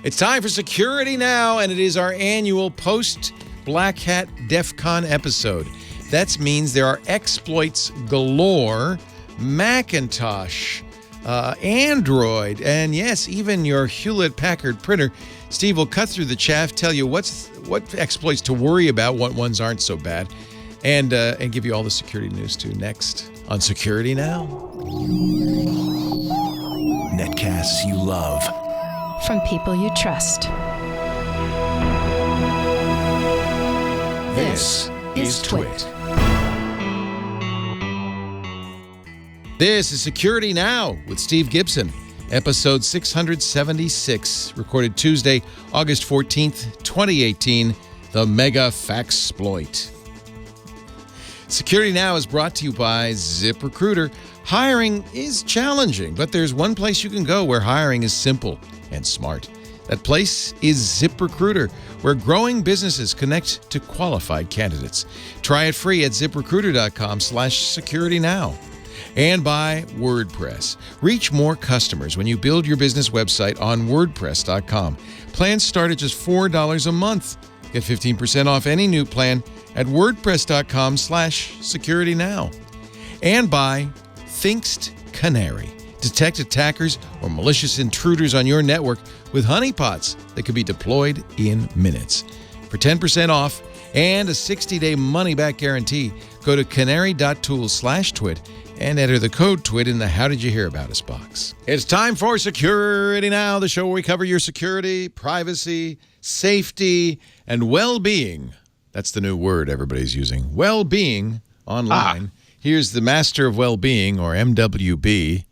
It's time for Security Now, and it is our annual post-Black Hat DEF CON episode. That means there are exploits galore, Macintosh, Android, and yes, even your Hewlett-Packard printer. Steve will cut through the chaff, tell you what exploits to worry about, what ones aren't so bad, and give you all the security news too next on Security Now. Netcasts you love. From people you trust. This is Twit. This is Security Now with Steve Gibson, episode 676, recorded Tuesday, August 14th, 2018, the Mega FaxSploit. Security Now is brought to you by ZipRecruiter. Hiring is challenging, but there's one place you can go where hiring is simple and smart. That place is ZipRecruiter, where growing businesses connect to qualified candidates. Try it free at ziprecruiter.com/securitynow. And by WordPress. Reach more customers when you build your business website on WordPress.com. Plans start at just $4 a month. Get 15% off any new plan at WordPress.com/securitynow. And by Thinkst Canary. Detect attackers or malicious intruders on your network with honeypots that can be deployed in minutes. For 10% off and a 60-day money-back guarantee, go to canary.tools/twit and enter the code TWIT in the How Did You Hear About Us box. It's time for Security Now, the show where we cover your security, privacy, safety, and well-being. That's the new word everybody's using. Well-being online. Here's the master of well-being, or MWB,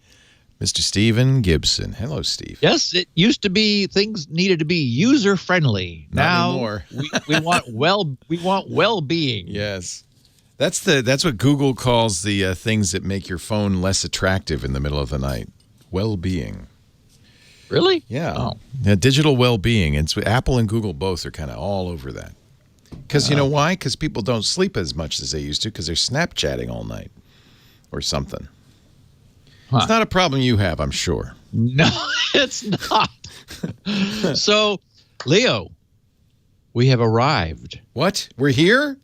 Mr. Stephen Gibson. Hello, Steve. Yes, it used to be things needed to be user-friendly. Not anymore. we want well-being. Yes. That's what Google calls the things that make your phone less attractive in the middle of the night. Well-being. Really? Yeah. Oh. Yeah, digital well-being. And so Apple and Google both are kind of all over that. Because you know why? Because people don't sleep as much as they used to because they're Snapchatting all night or something. Huh. It's not a problem you have, I'm sure. No, it's not. So, Leo, we have arrived. What? We're here?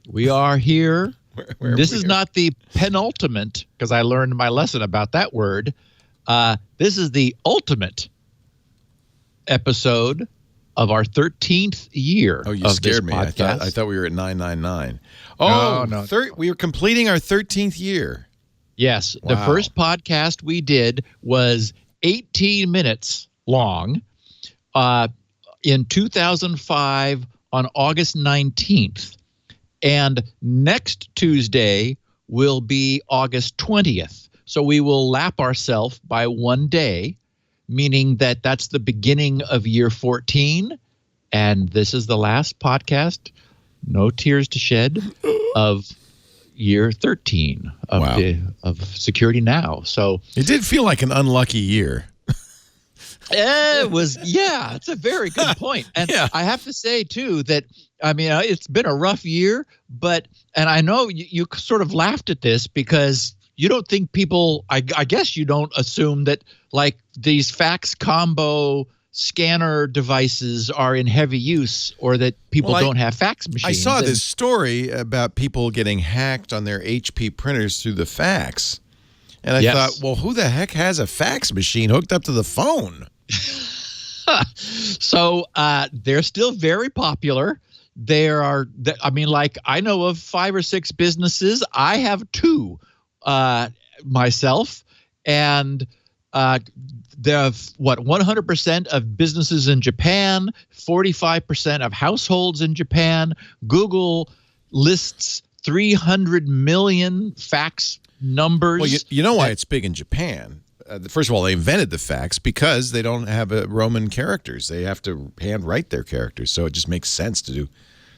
We are here. Where this is not the penultimate, because I learned my lesson about that word. This is the ultimate episode of our 13th year. Oh, you scared me. I thought we were at 999. Oh, no. We are completing our 13th year. Yes. Wow. The first podcast we did was 18 minutes long in 2005 on August 19th. And next Tuesday will be August 20th. So we will lap ourselves by one day, meaning that that's the beginning of year 14. And this is the last podcast, no tears to shed, of year 13 of Security Now. So it did feel like an unlucky year. It was, yeah, it's a very good point. And yeah. I have to say, too, that, I mean, it's been a rough year, and I know you sort of laughed at this because you don't think people, I guess you don't assume that, like, these fax combo scanner devices are in heavy use or that people don't have fax machines. I saw this story about people getting hacked on their HP printers through the fax. And I thought, well, who the heck has a fax machine hooked up to the phone? So they're still very popular. There are, I mean, like, I know of 5 or 6 businesses. I have 2 myself. And there 100% of businesses in Japan, 45% of households in Japan. Google lists 300 million fax numbers. Well, you know why it's big in Japan. First of all, they invented the fax because they don't have Roman characters. They have to handwrite their characters, so it just makes sense to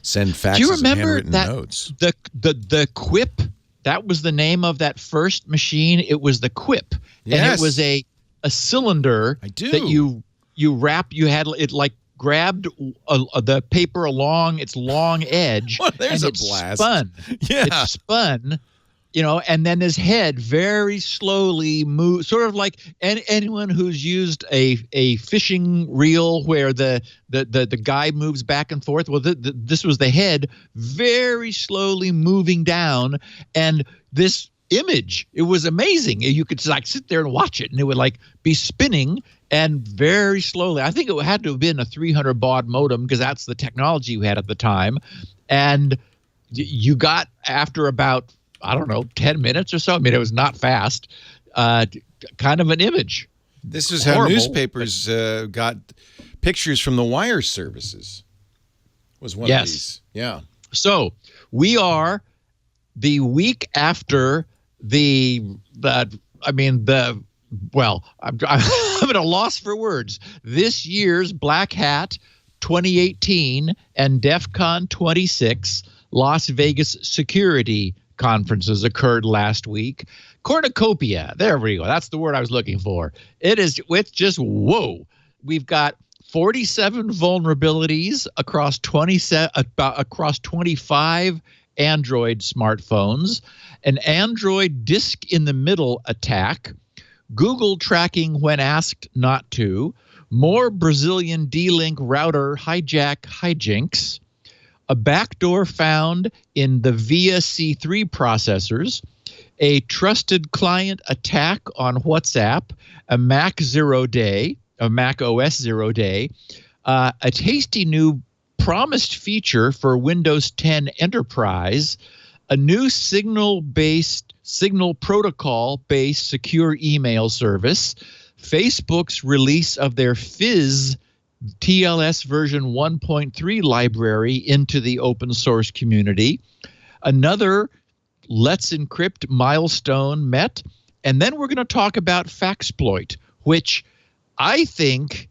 send faxes. Do you remember and handwritten notes. The Quip? That was the name of that first machine. It was the Quip, yes. And it was a cylinder that you wrap. You had it like grabbed the paper along its long edge. Well, there's and a blast. Spun. Yeah, it spun and then his head very slowly moves, sort of like anyone who's used a fishing reel where the guy moves back and forth. Well, this was the head very slowly moving down, and this image, it was amazing. You could like sit there and watch it, and it would like be spinning and very slowly. I think it had to have been a 300 baud modem because that's the technology we had at the time, and you got after about 10 minutes or so. I mean, it was not fast. Kind of an image. This is how newspapers got pictures from the wire services. Was one of these. Yeah. So we are the week after I'm at a loss for words. This year's Black Hat 2018 and DEF CON 26 Las Vegas security conferences occurred last week. Cornucopia. There we go. That's the word I was looking for. It's just whoa. We've got 47 vulnerabilities across 25 Android smartphones, an Android disk in the middle attack, Google tracking when asked not to, more Brazilian D-Link router hijinks, a backdoor found in the VIA C3 processors, a trusted client attack on WhatsApp, a Mac OS 0 day, a tasty new promised feature for Windows 10 Enterprise, a new signal protocol-based secure email service, Facebook's release of their Fizz TLS version 1.3 library into the open source community, another Let's Encrypt milestone met, and then we're going to talk about FaxSploit, which I think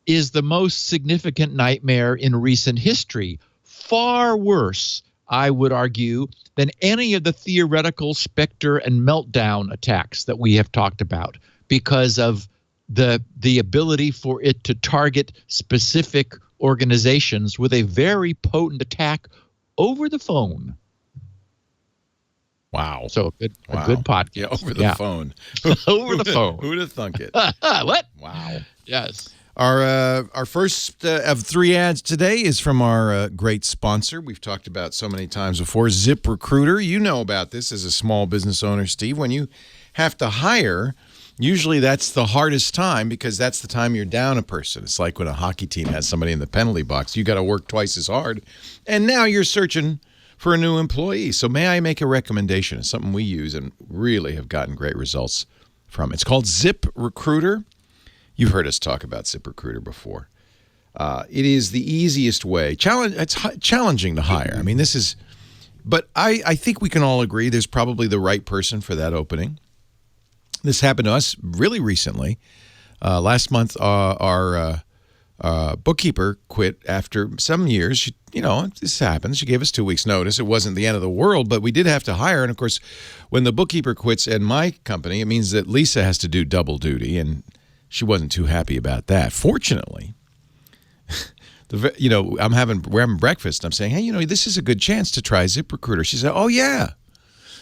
is the most significant nightmare in recent history. Far worse, I would argue, than any of the theoretical Spectre and Meltdown attacks that we have talked about because of the ability for it to target specific organizations with a very potent attack over the phone. Wow. So a good podcast. Yeah, over the phone. Over the phone. Who'd have thunk it? What? Wow. Yes. Our first of 3 ads today is from our great sponsor. We've talked about so many times before, ZipRecruiter. You know about this as a small business owner, Steve. When you have to hire, usually that's the hardest time because that's the time you're down a person. It's like when a hockey team has somebody in the penalty box. You got to work twice as hard, and now you're searching for a new employee. So may I make a recommendation? It's something we use and really have gotten great results from. It's called ZipRecruiter. You've heard us talk about ZipRecruiter before. It is the easiest way. It's challenging to hire. I mean, but I think we can all agree there's probably the right person for that opening. This happened to us really recently. Last month, our bookkeeper quit after some years. This happens. She gave us 2 weeks' notice. It wasn't the end of the world, but we did have to hire. And, of course, when the bookkeeper quits in my company, it means that Lisa has to do double duty, and she wasn't too happy about that. Fortunately, we're having breakfast. I'm saying, hey, this is a good chance to try ZipRecruiter. She said, oh, yeah.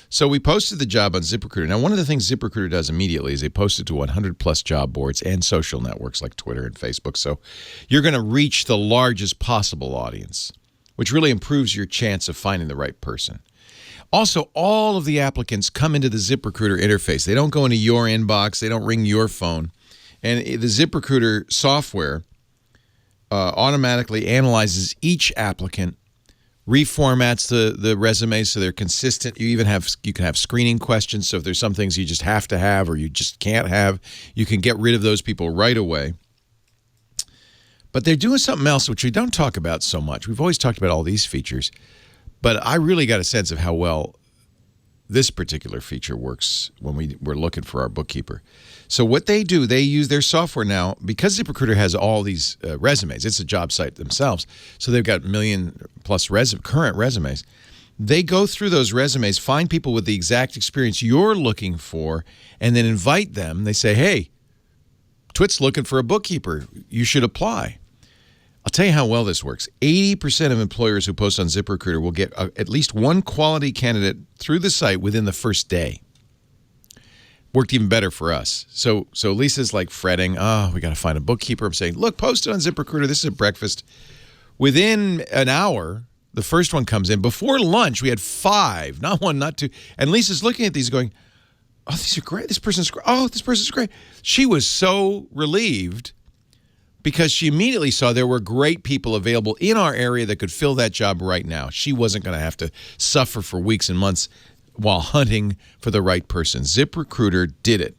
So we posted the job on ZipRecruiter. Now, one of the things ZipRecruiter does immediately is they post it to 100-plus job boards and social networks like Twitter and Facebook. So you're going to reach the largest possible audience, which really improves your chance of finding the right person. Also, all of the applicants come into the ZipRecruiter interface. They don't go into your inbox. They don't ring your phone. And the ZipRecruiter software automatically analyzes each applicant, reformats the resumes so they're consistent. You can have screening questions. So if there's some things you just have to have or you just can't have, you can get rid of those people right away. But they're doing something else which we don't talk about so much. We've always talked about all these features, but I really got a sense of how well this particular feature works when we're looking for our bookkeeper. So what they do, they use their software now, because ZipRecruiter has all these resumes. It's a job site themselves, so they've got million-plus current resumes. They go through those resumes, find people with the exact experience you're looking for, and then invite them. They say, hey, Twit's looking for a bookkeeper. You should apply. I'll tell you how well this works. 80% of employers who post on ZipRecruiter will get at least one quality candidate through the site within the first day. Worked even better for us. So Lisa's like fretting, we got to find a bookkeeper. I'm saying, look, post it on ZipRecruiter. This is at breakfast. Within an hour, the first one comes in. Before lunch, we had 5, not 1, not 2. And Lisa's looking at these going, oh, these are great. This person's great. Oh, this person's great. She was so relieved because she immediately saw there were great people available in our area that could fill that job right now. She wasn't going to have to suffer for weeks and months while hunting for the right person. ZipRecruiter did it.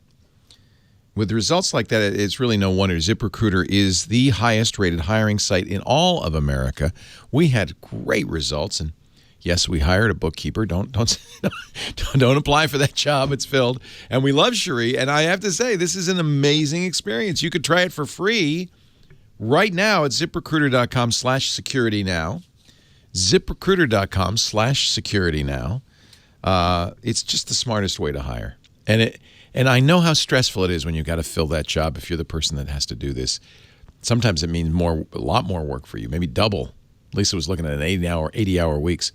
With results like that, it's really no wonder. ZipRecruiter is the highest-rated hiring site in all of America. We had great results, and yes, we hired a bookkeeper. Don't apply for that job. It's filled. And we love Cherie, and I have to say, this is an amazing experience. You could try it for free right now at ZipRecruiter.com/security now. ZipRecruiter.com/security now. It's just the smartest way to hire. And I know how stressful it is when you've got to fill that job if you're the person that has to do this. Sometimes it means a lot more work for you, maybe double. Lisa was looking at an 80-hour weeks.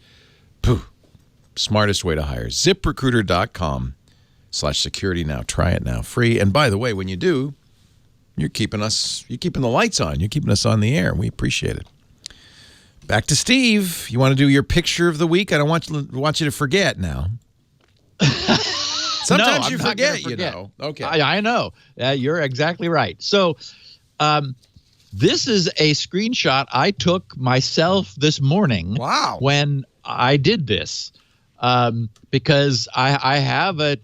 Pooh. Smartest way to hire. ZipRecruiter.com/security now. Try it now. Free. And by the way, when you do, you're keeping the lights on. You're keeping us on the air. We appreciate it. Back to Steve. You want to do your picture of the week? I don't want you to forget now. Sometimes no, you forget, you know. Okay. I know. You're exactly right. So this is a screenshot I took myself this morning. Wow. When I did this because I have a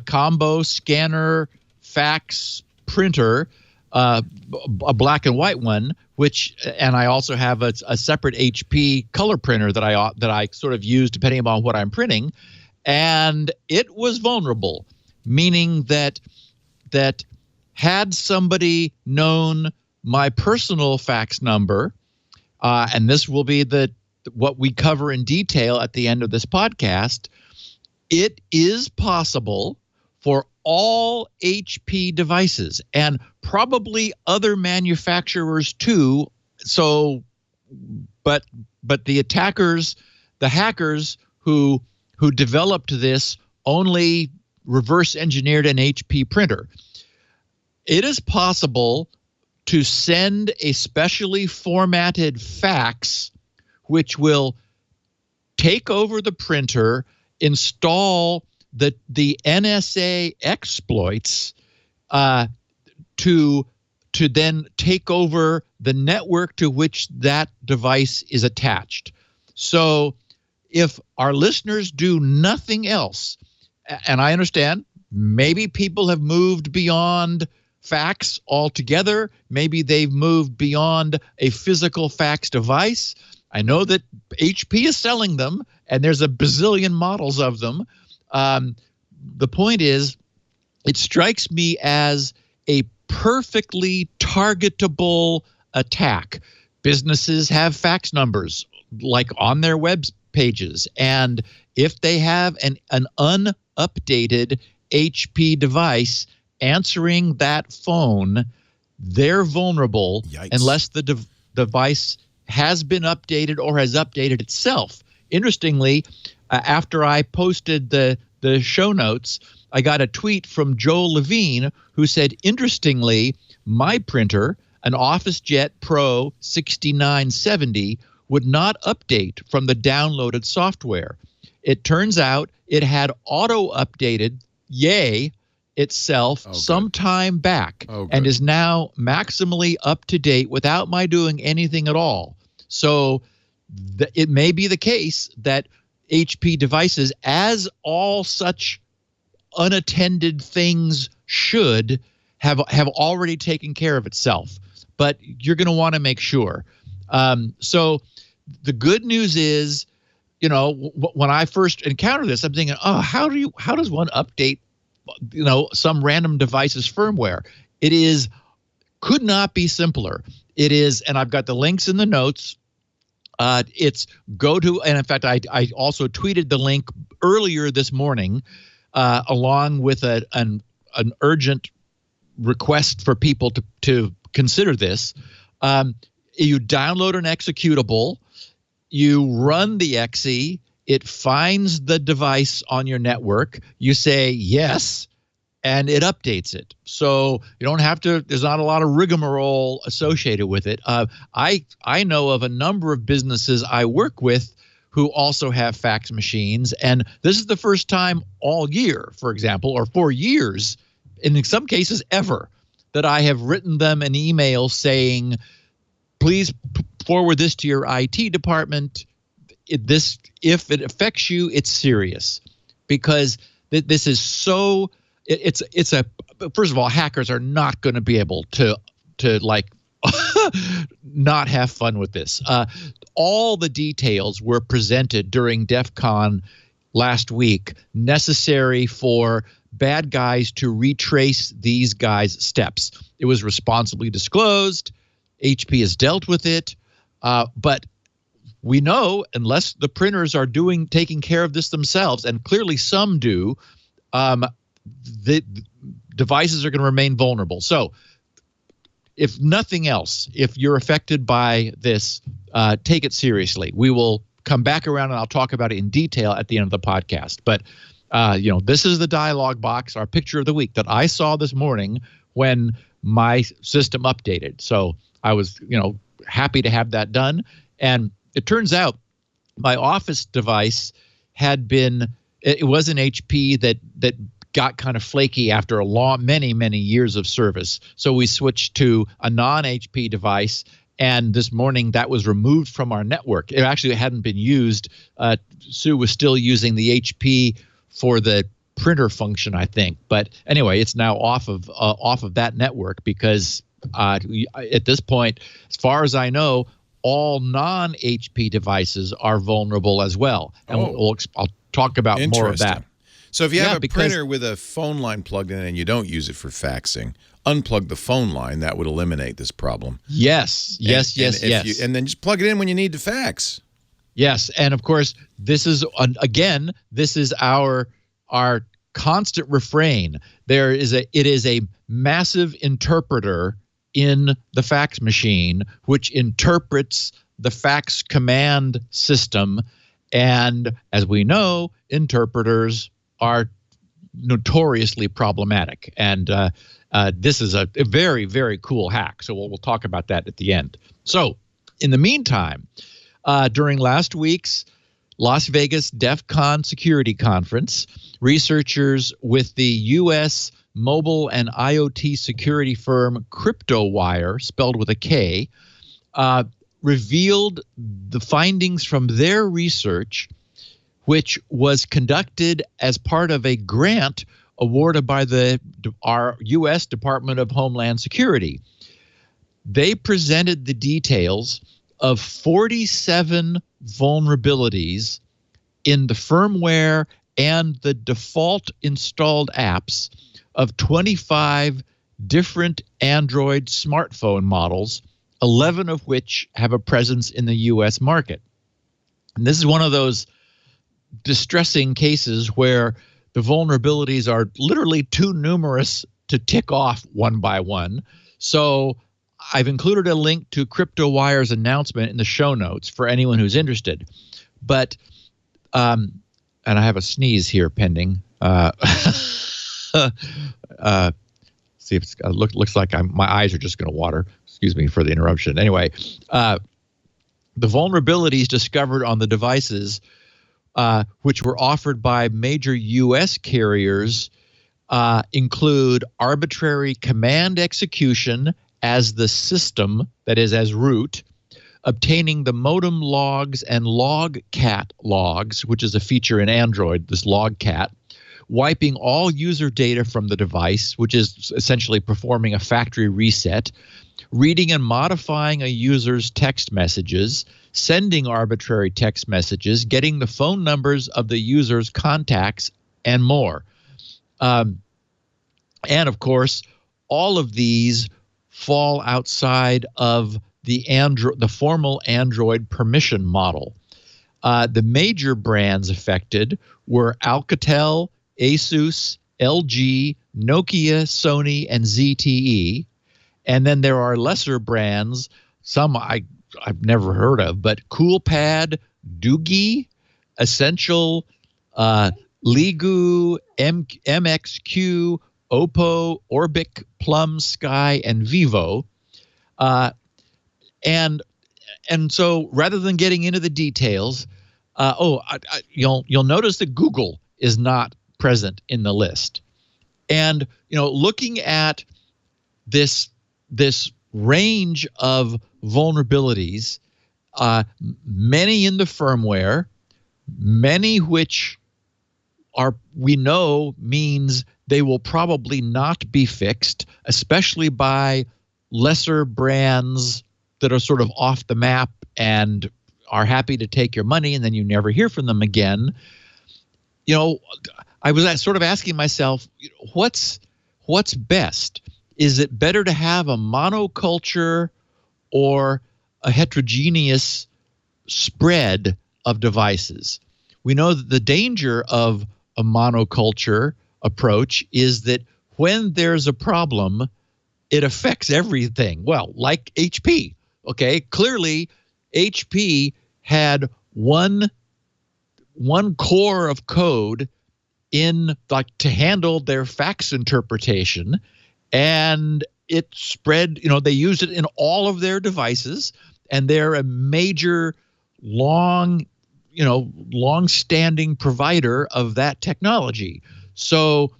combo scanner fax printer, a black and white one, and I also have a separate HP color printer that I sort of use depending upon what I'm printing. And it was vulnerable, meaning that had somebody known my personal fax number, and this will be what we cover in detail at the end of this podcast, it is possible for all HP devices and probably other manufacturers too. So, but the hackers who developed this only reverse engineered an HP printer. It is possible to send a specially formatted fax, which will take over the printer, install the NSA exploits to then take over the network to which that device is attached. So if our listeners do nothing else, and I understand maybe people have moved beyond fax altogether, maybe they've moved beyond a physical fax device. I know that HP is selling them, and there's a bazillion models of them. The point is, it strikes me as a perfectly targetable attack. Businesses have fax numbers, like on their web pages, and if they have an unupdated HP device answering that phone, they're vulnerable. Yikes. Unless the device has been updated or has updated itself. Interestingly, after I posted the show notes, I got a tweet from Joel Levine who said, interestingly, my printer, an OfficeJet Pro 6970, would not update from the downloaded software. It turns out it had auto-updated, itself some time back and is now maximally up to date without my doing anything at all. So it may be the case that HP devices, as all such unattended things should, have already taken care of itself. But you're going to want to make sure. So the good news is, when I first encountered this, I'm thinking, how does one update, some random device's firmware? It could not be simpler. It is, and I've got the links in the notes. It's and in fact, I also tweeted the link earlier this morning, along with an urgent request for people to consider this. you download an executable, you run the exe, it finds the device on your network, you say yes, and it updates it. So you don't have to, there's not a lot of rigmarole associated with it. I know of a number of businesses I work with who also have fax machines, and this is the first time all year, for example, or for years, and in some cases ever, that I have written them an email saying, please forward this to your IT department. If it affects you, it's serious, because this is so. First of all, hackers are not going to be able to like not have fun with this. All the details were presented during DEF CON last week, necessary for bad guys to retrace these guys' steps. It was responsibly disclosed. HP has dealt with it, but we know unless the printers are taking care of this themselves, and clearly some do, the devices are going to remain vulnerable. So if nothing else, if you're affected by this, take it seriously. We will come back around and I'll talk about it in detail at the end of the podcast. But, this is the dialog box, our picture of the week that I saw this morning when my system updated. So I was, happy to have that done. And it turns out my Office device it was an HP that got kind of flaky after many years of service. So we switched to a non-HP device, and this morning that was removed from our network. It actually hadn't been used. Sue was still using the HP for the printer function, I think. But anyway, it's now off of that network because at this point, as far as I know, all non-HP devices are vulnerable as well. And I'll talk about more of that. So if you have a printer with a phone line plugged in and you don't use it for faxing, unplug the phone line. That would eliminate this problem. Yes. And then just plug it in when you need to fax. Yes, and of course, this is our constant refrain. It is a massive interpreter in the fax machine, which interprets the fax command system. And as we know, interpreters are notoriously problematic. And this is a very, very cool hack. So we'll talk about that at the end. So in the meantime, during last week's Las Vegas DEF CON security conference, researchers with the U.S. mobile and IoT security firm CryptoWire, spelled with a K, revealed the findings from their research, which was conducted as part of a grant awarded by our U.S. Department of Homeland Security. They presented the details of 47 vulnerabilities in the firmware and the default installed apps of 25 different Android smartphone models, 11 of which have a presence in the U.S. market. And this is one of those distressing cases where the vulnerabilities are literally too numerous to tick off one by one. So I've included a link to CryptoWire's announcement in the show notes for anyone who's interested. But, and I have a sneeze here pending. See if it looks like my eyes are just going to water. Excuse me for the interruption. Anyway, the vulnerabilities discovered on the devices, which were offered by major U.S. carriers, include arbitrary command execution as the system, that is, as root, obtaining the modem logs and logcat logs, which is a feature in Android, this logcat, wiping all user data from the device, which is essentially performing a factory reset, reading and modifying a user's text messages, sending arbitrary text messages, getting the phone numbers of the user's contacts, and more. And of course, all of these fall outside of the formal Android permission model. The major brands affected were Alcatel, Asus, LG, Nokia, Sony, and ZTE. And then there are lesser brands some I've never heard of, but Coolpad, Doogie, Essential, Ligu, MXQ, Oppo, Orbic, Plum, Sky, and Vivo. And so rather than getting into the details, you'll notice that Google is not present in the list. And looking at this range of vulnerabilities, many in the firmware, many which we know means they will probably not be fixed, especially by lesser brands that are sort of off the map and are happy to take your money and then you never hear from them again. I was sort of asking myself, what's best? Is it better to have a monoculture or a heterogeneous spread of devices? We know that the danger of a monoculture approach is that when there's a problem, it affects everything. Well, like HP, okay? Clearly, HP had one core of code to handle their fax interpretation, and it spread, they used it in all of their devices, and they're a major long-standing provider of that technology. So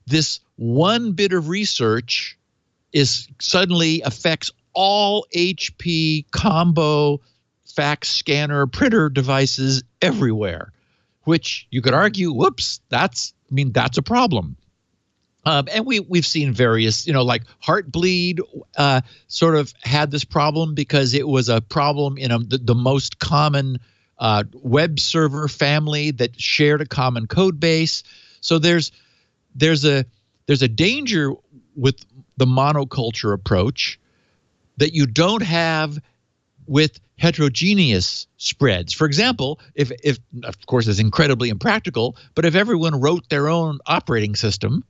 this one bit of research suddenly affects all HP combo fax scanner printer devices everywhere, which you could argue, whoops, that's a problem. And we've seen various, like Heartbleed sort of had this problem because it was a problem in the most common web server family that shared a common code base. So there's a danger with the monoculture approach that you don't have with heterogeneous spreads. For example, if of course it's incredibly impractical, but if everyone wrote their own operating system,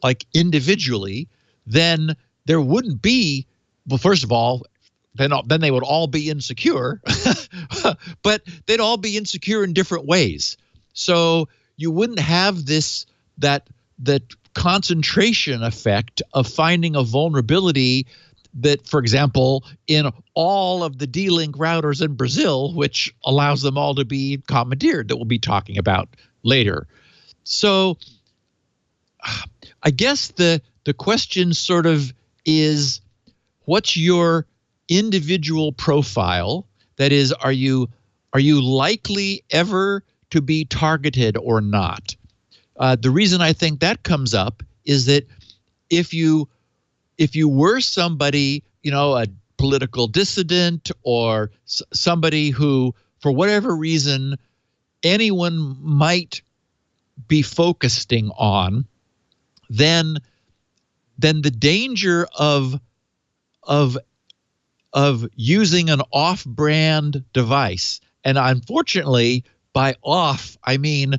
like individually, then there wouldn't be, well, first of all, then they would all be insecure, but they'd all be insecure in different ways. So you wouldn't have that concentration effect of finding a vulnerability that, for example, in all of the D-Link routers in Brazil, which allows them all to be commandeered, that we'll be talking about later. So I guess the question sort of is, what's your individual profile? That is, are you likely ever to be targeted or not? The reason I think that comes up is that if you were somebody, a political dissident or somebody who, for whatever reason, anyone might be focusing on, then the danger of using an off-brand device, and unfortunately, by off I mean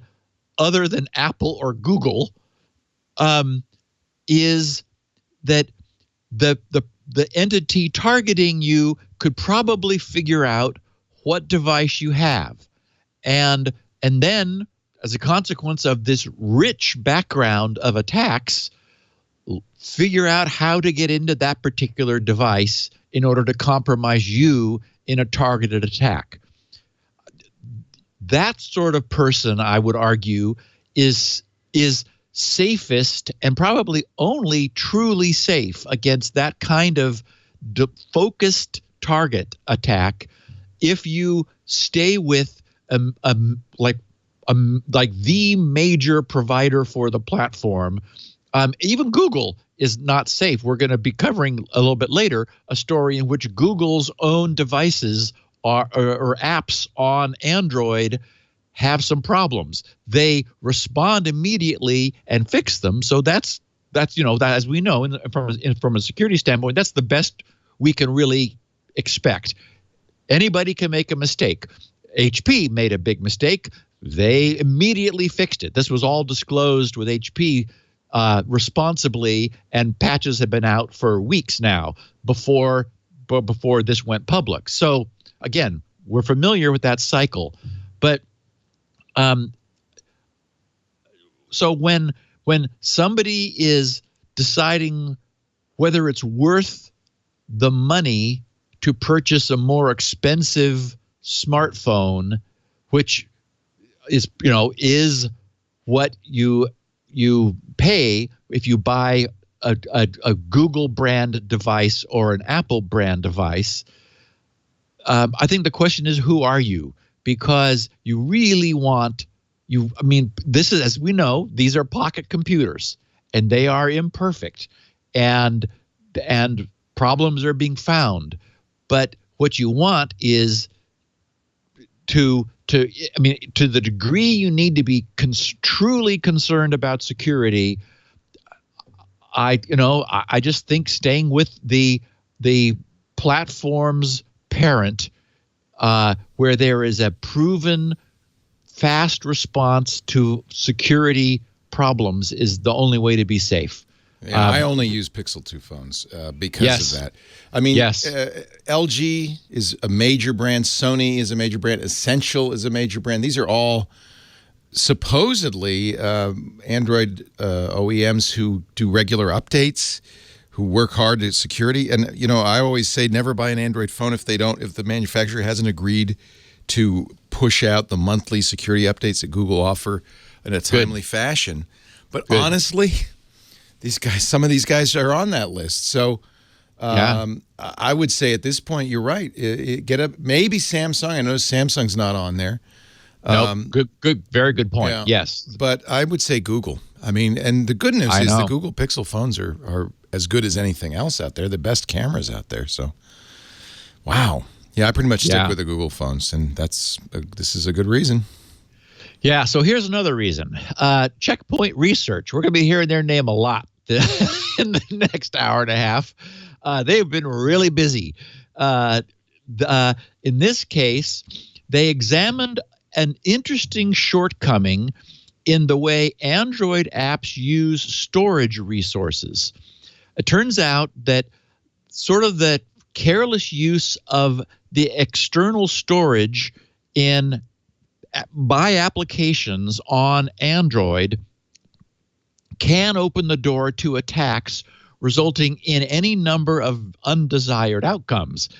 other than Apple or Google, is that the entity targeting you could probably figure out what device you have, and then as a consequence of this rich background of attacks, figure out how to get into that particular device in order to compromise you in a targeted attack. That sort of person, I would argue, is safest and probably only truly safe against that kind of focused target attack if you stay with like the major provider for the platform. Even Google is not safe. We're going to be covering a little bit later a story in which Google's own devices or apps on Android have some problems. They respond immediately and fix them. So that's that, as we know, from a security standpoint, that's the best we can really expect. Anybody can make a mistake. HP made a big mistake. They immediately fixed it. This was all disclosed with HP responsibly, and patches have been out for weeks now before before this went public. So again, we're familiar with that cycle, but so when somebody is deciding whether it's worth the money to purchase a more expensive smartphone, which is what you pay if you buy a Google brand device or an Apple brand device, I think the question is, who are you? Because you really want this is, as we know, these are pocket computers and they are imperfect and problems are being found. But what you want is to the degree you need to be truly concerned about security, I just think staying with the platform's parent, where there is a proven fast response to security problems, is the only way to be safe. Yeah, I only use Pixel 2 phones because of that. I mean, LG is a major brand. Sony is a major brand. Essential is a major brand. These are all supposedly Android OEMs who do regular updates, who work hard at security. And, I always say never buy an Android phone if the manufacturer hasn't agreed to push out the monthly security updates that Google offer in a timely fashion. But honestly, some of these guys are on that list. So I would say at this point, you're right. Maybe Samsung. I know Samsung's not on there. Good, very good point. Yeah. Yes. But I would say Google. I mean, and the good news is the Google Pixel phones are as good as anything else out there, the best cameras out there. So, wow. Yeah, I pretty much stick with the Google phones, and this is a good reason. Yeah, so here's another reason. Checkpoint Research. We're going to be hearing their name a lot in the next hour and a half. They've been really busy. In this case, they examined an interesting shortcoming in the way Android apps use storage resources. It turns out that sort of the careless use of the external storage by applications on Android can open the door to attacks resulting in any number of undesired outcomes.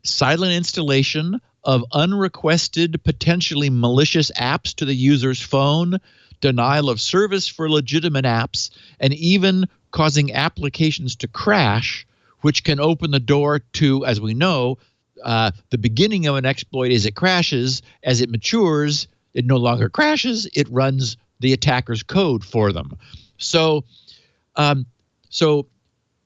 Silent installation of unrequested, potentially malicious apps to the user's phone, denial of service for legitimate apps, and even causing applications to crash, which can open the door to, as we know, the beginning of an exploit is it crashes. As it matures, it no longer crashes. It runs the attacker's code for them. So the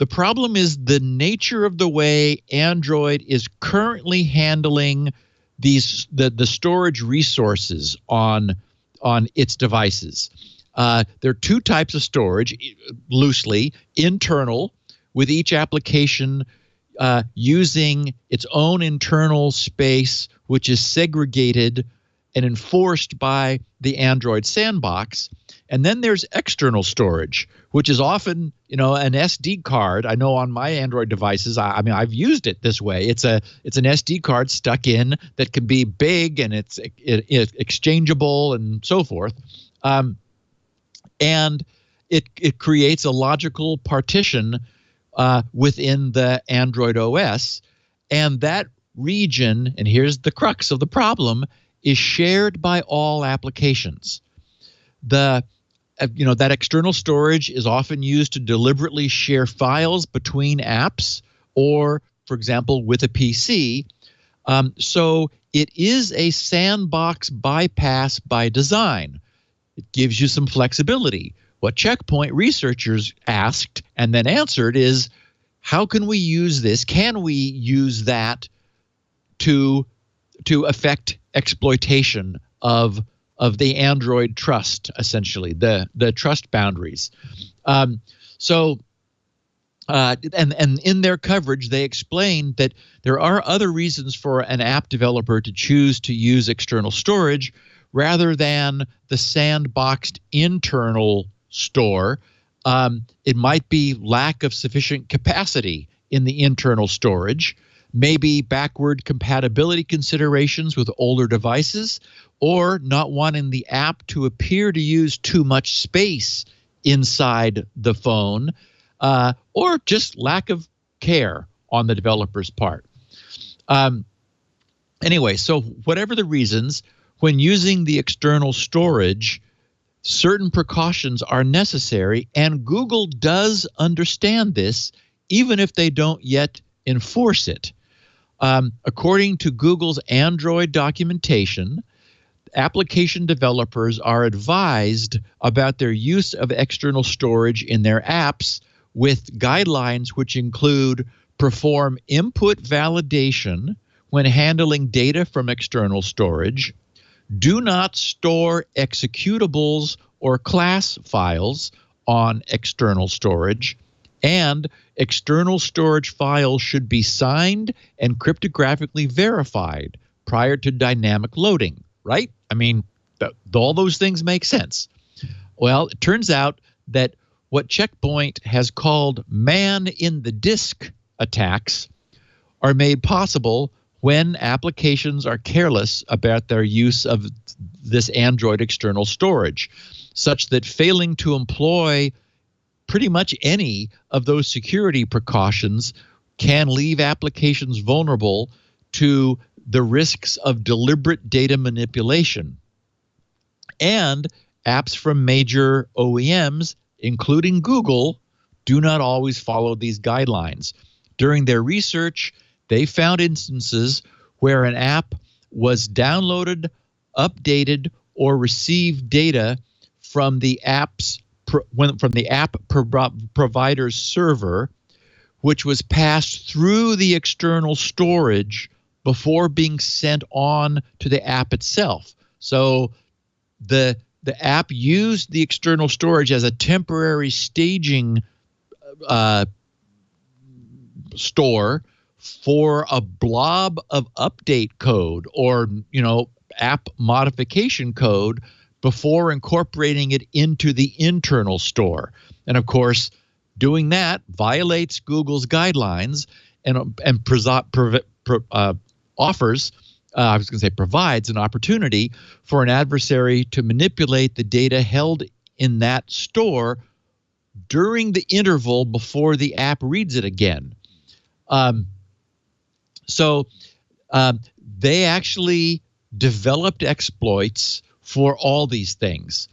problem is the nature of the way Android is currently handling the storage resources on its devices. There are two types of storage, loosely: internal, with each application using its own internal space, which is segregated and enforced by the Android sandbox. And then there's external storage, which is often, an SD card. I know on my Android devices, I've used it this way. It's an SD card stuck in that can be big and it's exchangeable and so forth. And it creates a logical partition within the Android OS, and that region, and here's the crux of the problem, is shared by all applications. That external storage is often used to deliberately share files between apps or, for example, with a PC. So it is a sandbox bypass by design. It gives you some flexibility. What Checkpoint researchers asked and then answered is, how can we use this? Can we use that to affect exploitation of the Android trust, essentially, the trust boundaries? And in their coverage, they explained that there are other reasons for an app developer to choose to use external storage rather than the sandboxed internal store. It might be lack of sufficient capacity in the internal storage, maybe backward compatibility considerations with older devices, or not wanting the app to appear to use too much space inside the phone, or just lack of care on the developer's part. Anyway, so whatever the reasons, when using the external storage, certain precautions are necessary, and Google does understand this, even if they don't yet enforce it. According to Google's Android documentation, application developers are advised about their use of external storage in their apps with guidelines which include perform input validation when handling data from external storage, do not store executables or class files on external storage, and external storage files should be signed and cryptographically verified prior to dynamic loading, right? I mean, all those things make sense. Well, it turns out that what Check Point has called man-in-the-disk attacks are made possible when applications are careless about their use of this Android external storage, such that failing to employ pretty much any of those security precautions can leave applications vulnerable to the risks of deliberate data manipulation. And apps from major OEMs, including Google, do not always follow these guidelines. During their research, they found instances where an app was downloaded, updated, or received data from the app provider's server, which was passed through the external storage before being sent on to the app itself. So the app used the external storage as a temporary staging store for a blob of update code or, app modification code before incorporating it into the internal store. And of course, doing that violates Google's guidelines and provides an opportunity for an adversary to manipulate the data held in that store during the interval before the app reads it again. So they actually developed exploits for all these things.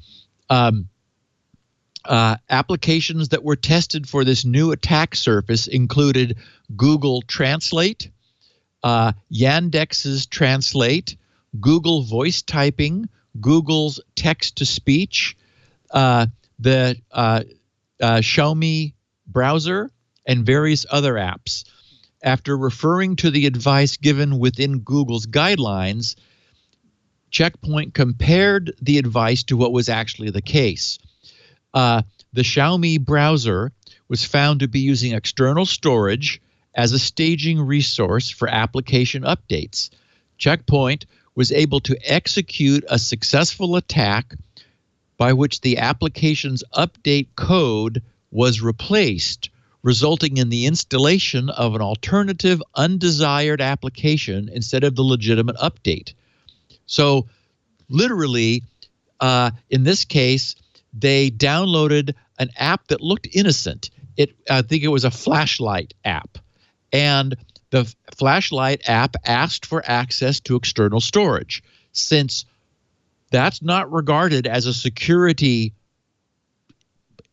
Applications that were tested for this new attack surface included Google Translate, Yandex's Translate, Google Voice Typing, Google's Text-to-Speech, the Xiaomi browser, and various other apps. After referring to the advice given within Google's guidelines, Check Point compared the advice to what was actually the case. The Xiaomi browser was found to be using external storage as a staging resource for application updates. Check Point was able to execute a successful attack by which the application's update code was replaced, resulting in the installation of an alternative undesired application instead of the legitimate update. So literally, in this case, they downloaded an app that looked innocent. I think it was a flashlight app. And the flashlight app asked for access to external storage. Since that's not regarded as a security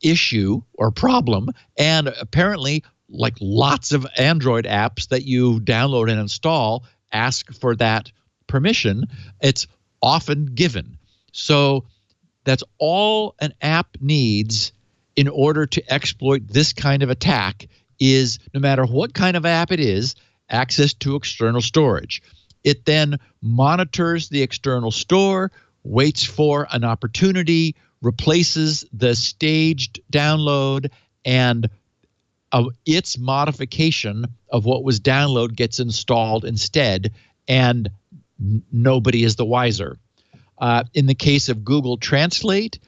issue or problem, and apparently like lots of Android apps that you download and install ask for that permission, it's often given. So that's all an app needs in order to exploit this kind of attack is, no matter what kind of app it is, access to external storage. It then monitors the external store, waits for an opportunity, replaces the staged download, and its modification of what was downloaded gets installed instead, and nobody is the wiser. In the case of Google Translate,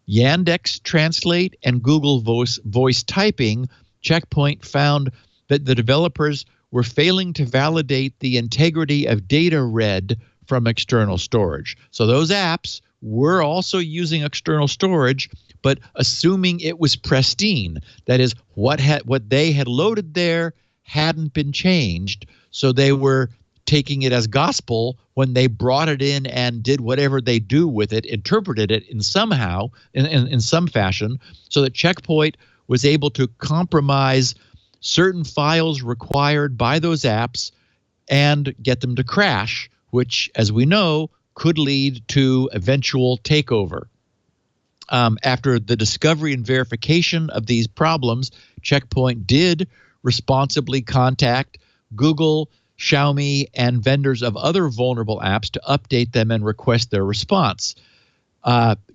Yandex Translate, and Google Voice Typing, Check Point found that the developers were failing to validate the integrity of data read from external storage. So those apps were also using external storage, but assuming it was pristine. That is, what they had loaded there hadn't been changed. So they were taking it as gospel when they brought it in and did whatever they do with it, interpreted it in some fashion, so that Checkpoint was able to compromise certain files required by those apps and get them to crash, which, as we know, could lead to eventual takeover. After the discovery and verification of these problems, Checkpoint did responsibly contact Google, Xiaomi, and vendors of other vulnerable apps to update them and request their response.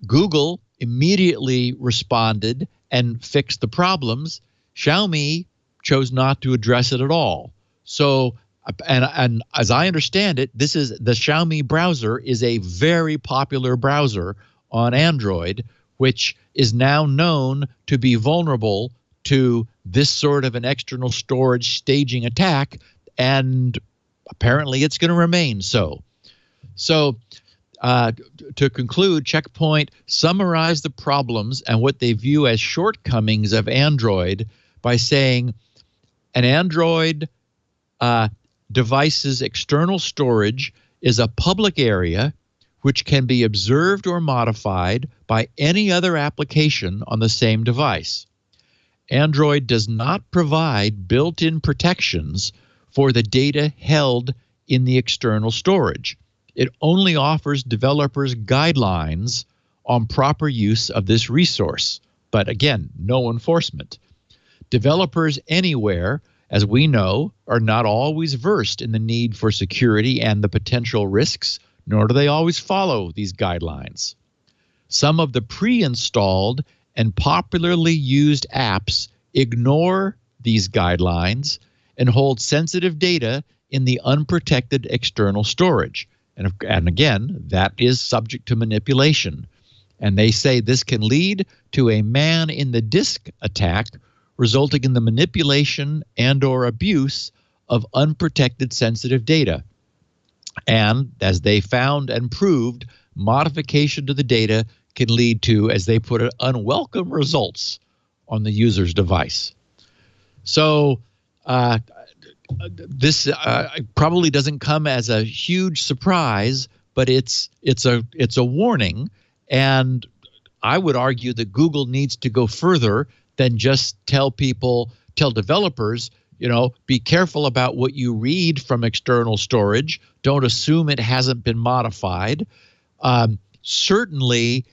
Google immediately responded and fixed the problems. Xiaomi chose not to address it at all. So, and as I understand it, the Xiaomi browser is a very popular browser on Android, which is now known to be vulnerable to this sort of an external storage staging attack, and apparently it's going to remain so. So, to conclude, Checkpoint summarized the problems and what they view as shortcomings of Android by saying an Android device's external storage is a public area which can be observed or modified by any other application on the same device. Android does not provide built-in protections for the data held in the external storage. It only offers developers guidelines on proper use of this resource, but again, no enforcement. Developers anywhere, as we know, are not always versed in the need for security and the potential risks, nor do they always follow these guidelines. Some of the pre-installed and popularly used apps ignore these guidelines and hold sensitive data in the unprotected external storage. And again, that is subject to manipulation. And they say this can lead to a man-in-the-disk attack, resulting in the manipulation and/or abuse of unprotected sensitive data. And as they found and proved, modification to the data can lead to, as they put it, unwelcome results on the user's device. So this probably doesn't come as a huge surprise, but it's a warning. And I would argue that Google needs to go further than just tell developers, be careful about what you read from external storage. Don't assume it hasn't been modified. Certainly,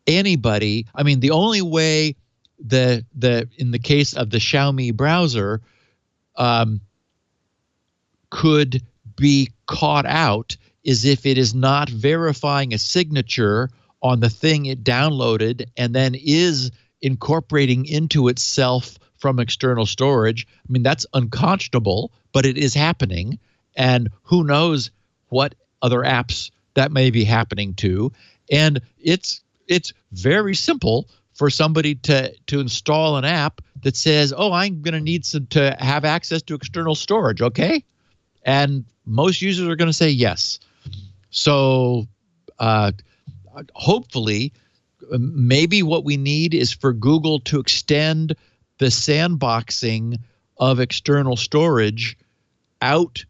anybody. I mean, the only way in the case of the Xiaomi browser could be caught out is if it is not verifying a signature on the thing it downloaded and then is incorporating into itself from external storage. I mean, that's unconscionable, but it is happening. And who knows what other apps that may be happening to. And it's very simple for somebody to install an app that says, oh, I'm going to need to have access to external storage, okay? And most users are going to say yes. So hopefully, maybe what we need is for Google to extend the sandboxing of external storage out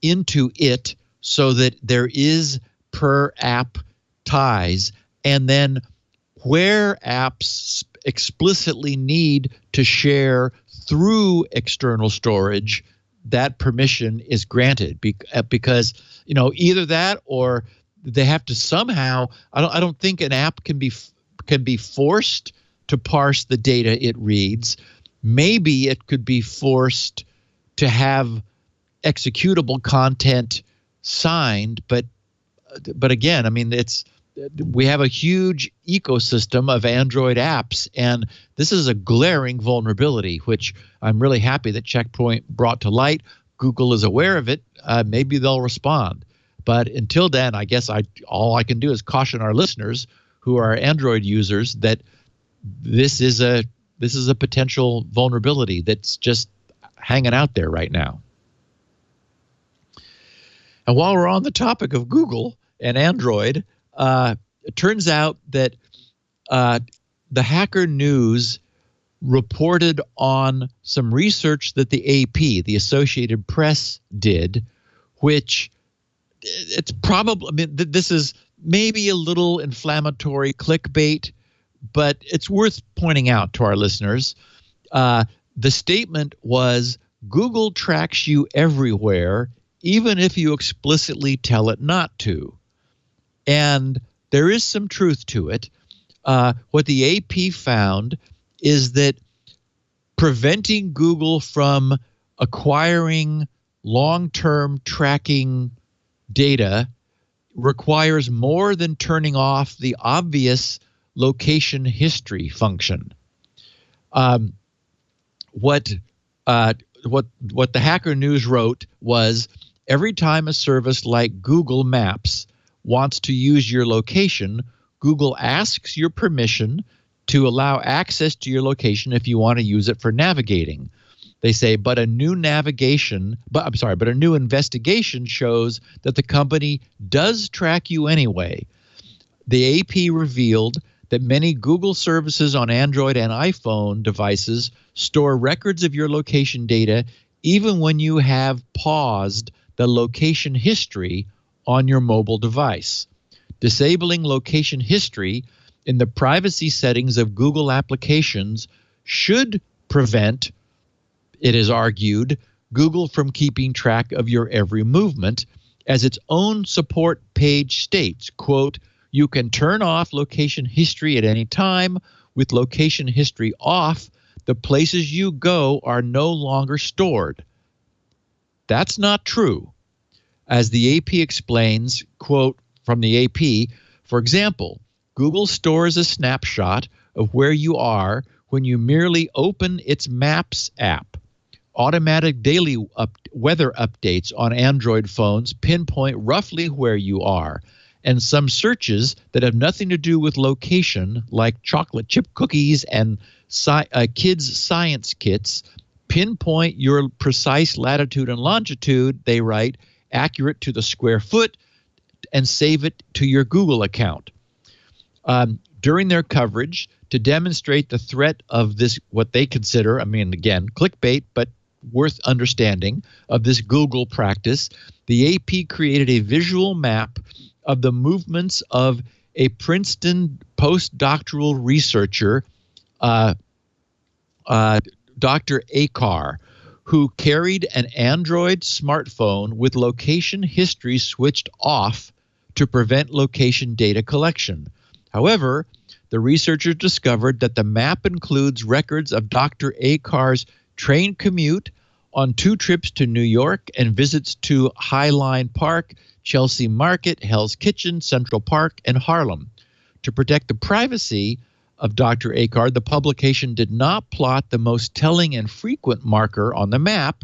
into it so that there is per app ties, and then where apps explicitly need to share through external storage, that permission is granted because either that or they have to somehow. I don't think an app can be forced to parse the data it reads. Maybe it could be forced to have executable content signed, but again, I mean, we have a huge ecosystem of Android apps, and this is a glaring vulnerability, which I'm really happy that Checkpoint brought to light. Google is aware of it. Maybe they'll respond. But until then, I guess all I can do is caution our listeners who are Android users that this is a potential vulnerability that's just hanging out there right now. And while we're on the topic of Google and Android, it turns out that the Hacker News reported on some research that the AP, the Associated Press, did, which it's probably, I mean, this is maybe a little inflammatory clickbait, but it's worth pointing out to our listeners. The statement was, Google tracks you everywhere, even if you explicitly tell it not to. And there is some truth to it. What the AP found is that preventing Google from acquiring long-term tracking data requires more than turning off the obvious location history function. What the Hacker News wrote was, every time a service like Google Maps wants to use your location, Google asks your permission to allow access to your location if you want to use it for navigating. They say, but a new investigation shows that the company does track you anyway. The AP revealed that many Google services on Android and iPhone devices store records of your location data even when you have paused the location history on your mobile device. Disabling location history in the privacy settings of Google applications should prevent, it is argued, Google from keeping track of your every movement, as its own support page states, quote, you can turn off location history at any time. With location history off, the places you go are no longer stored. That's not true. As the AP explains, quote, from the AP, for example, Google stores a snapshot of where you are when you merely open its Maps app. Automatic daily weather updates on Android phones pinpoint roughly where you are, and some searches that have nothing to do with location, like chocolate chip cookies and kids' science kits, pinpoint your precise latitude and longitude, they write, accurate to the square foot, and save it to your Google account. During their coverage, to demonstrate the threat of this, what they consider, I mean, again, clickbait, but worth understanding, of this Google practice, the AP created a visual map of the movements of a Princeton postdoctoral researcher, Dr. Akar, who carried an Android smartphone with location history switched off to prevent location data collection. However, the researchers discovered that the map includes records of Dr. Akar's train commute on 2 trips to New York and visits to Highline Park, Chelsea Market, Hell's Kitchen, Central Park, and Harlem. To protect the privacy of Dr. Akar, the publication did not plot the most telling and frequent marker on the map,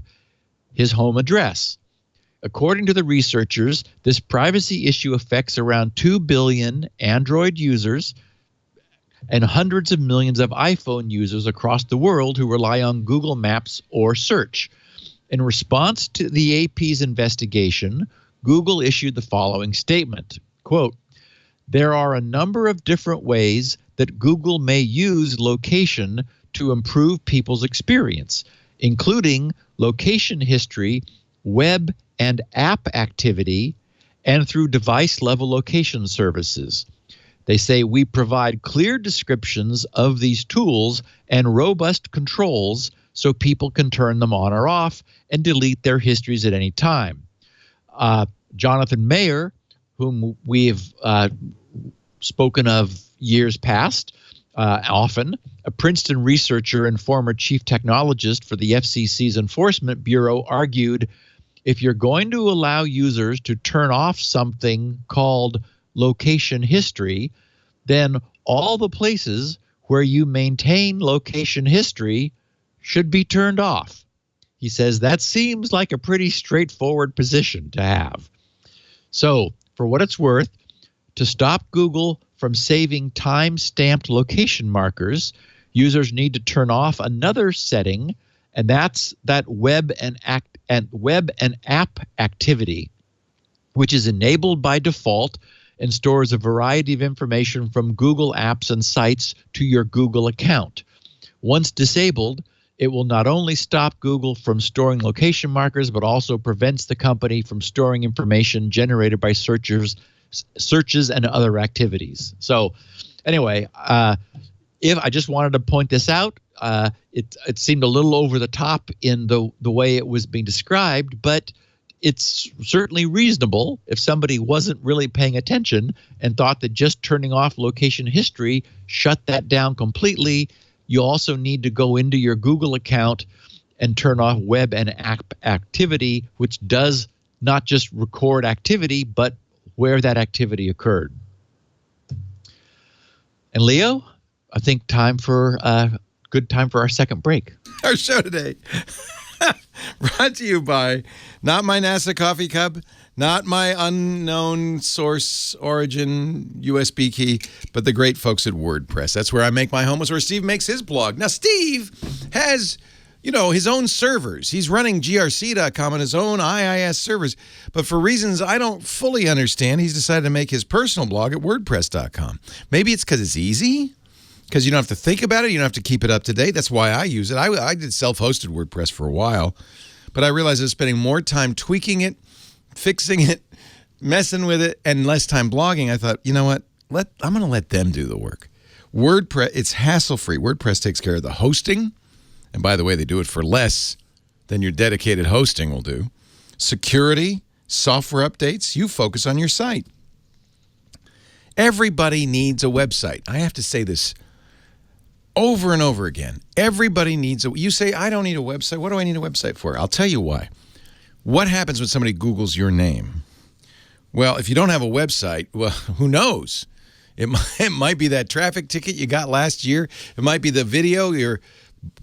his home address. According to the researchers, this privacy issue affects around 2 billion Android users and hundreds of millions of iPhone users across the world who rely on Google Maps or search. In response to the AP's investigation, Google issued the following statement, quote, there are a number of different ways that Google may use location to improve people's experience, including location history, web and app activity, and through device-level location services. They say we provide clear descriptions of these tools and robust controls so people can turn them on or off and delete their histories at any time. Jonathan Mayer, whom we've spoken of years past, often, a Princeton researcher and former chief technologist for the FCC's Enforcement Bureau, argued, if you're going to allow users to turn off something called location history, then all the places where you maintain location history should be turned off. He says that seems like a pretty straightforward position to have. So, for what it's worth, to stop Google from saving time-stamped location markers, users need to turn off another setting And that's that web and app activity, which is enabled by default and stores a variety of information from Google apps and sites to your Google account. Once disabled, it will not only stop Google from storing location markers, but also prevents the company from storing information generated by searches and other activities. So anyway, if I just wanted to point this out, it seemed a little over the top in the way it was being described, but it's certainly reasonable if somebody wasn't really paying attention and thought that just turning off location history shut that down completely. You also need to go into your Google account and turn off web and app activity, which does not just record activity, but where that activity occurred. And Leo, I think good time for our second break. Our show today brought to you by not my NASA coffee cup, not my unknown source origin USB key, but the great folks at WordPress. That's where I make my home. It's where Steve makes his blog. Now, Steve has, his own servers. He's running grc.com on his own IIS servers. But for reasons I don't fully understand, he's decided to make his personal blog at wordpress.com. Maybe it's because it's easy, because you don't have to think about it. You don't have to keep it up to date. That's why I use it. I did self-hosted WordPress for a while, but I realized I was spending more time tweaking it, fixing it, messing with it, and less time blogging. I thought, you know what? I'm going to let them do the work. WordPress, it's hassle-free. WordPress takes care of the hosting. And by the way, they do it for less than your dedicated hosting will do. Security, software updates, you focus on your site. Everybody needs a website. I have to say this over and over again. Everybody needs you say, I don't need a website. What do I need a website for? I'll tell you why. What happens when somebody Googles your name? Well, if you don't have a website, well, who knows? It might be that traffic ticket you got last year. It might be the video your,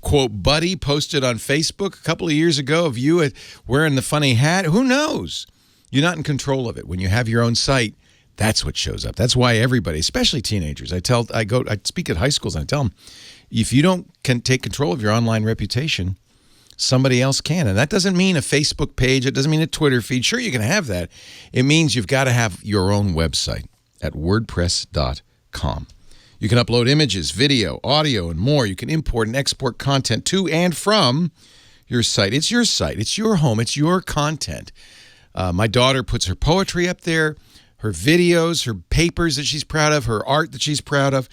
quote, buddy posted on Facebook a couple of years ago of you wearing the funny hat. Who knows? You're not in control of it. When you have your own site, that's what shows up. That's why everybody, especially teenagers, I speak at high schools and I tell them, if you can take control of your online reputation, somebody else can. And that doesn't mean a Facebook page. It doesn't mean a Twitter feed. Sure, you can have that. It means you've got to have your own website at wordpress.com. You can upload images, video, audio, and more. You can import and export content to and from your site. It's your site. It's your home. It's your content. My daughter puts her poetry up there, her videos, her papers that she's proud of, her art that she's proud of.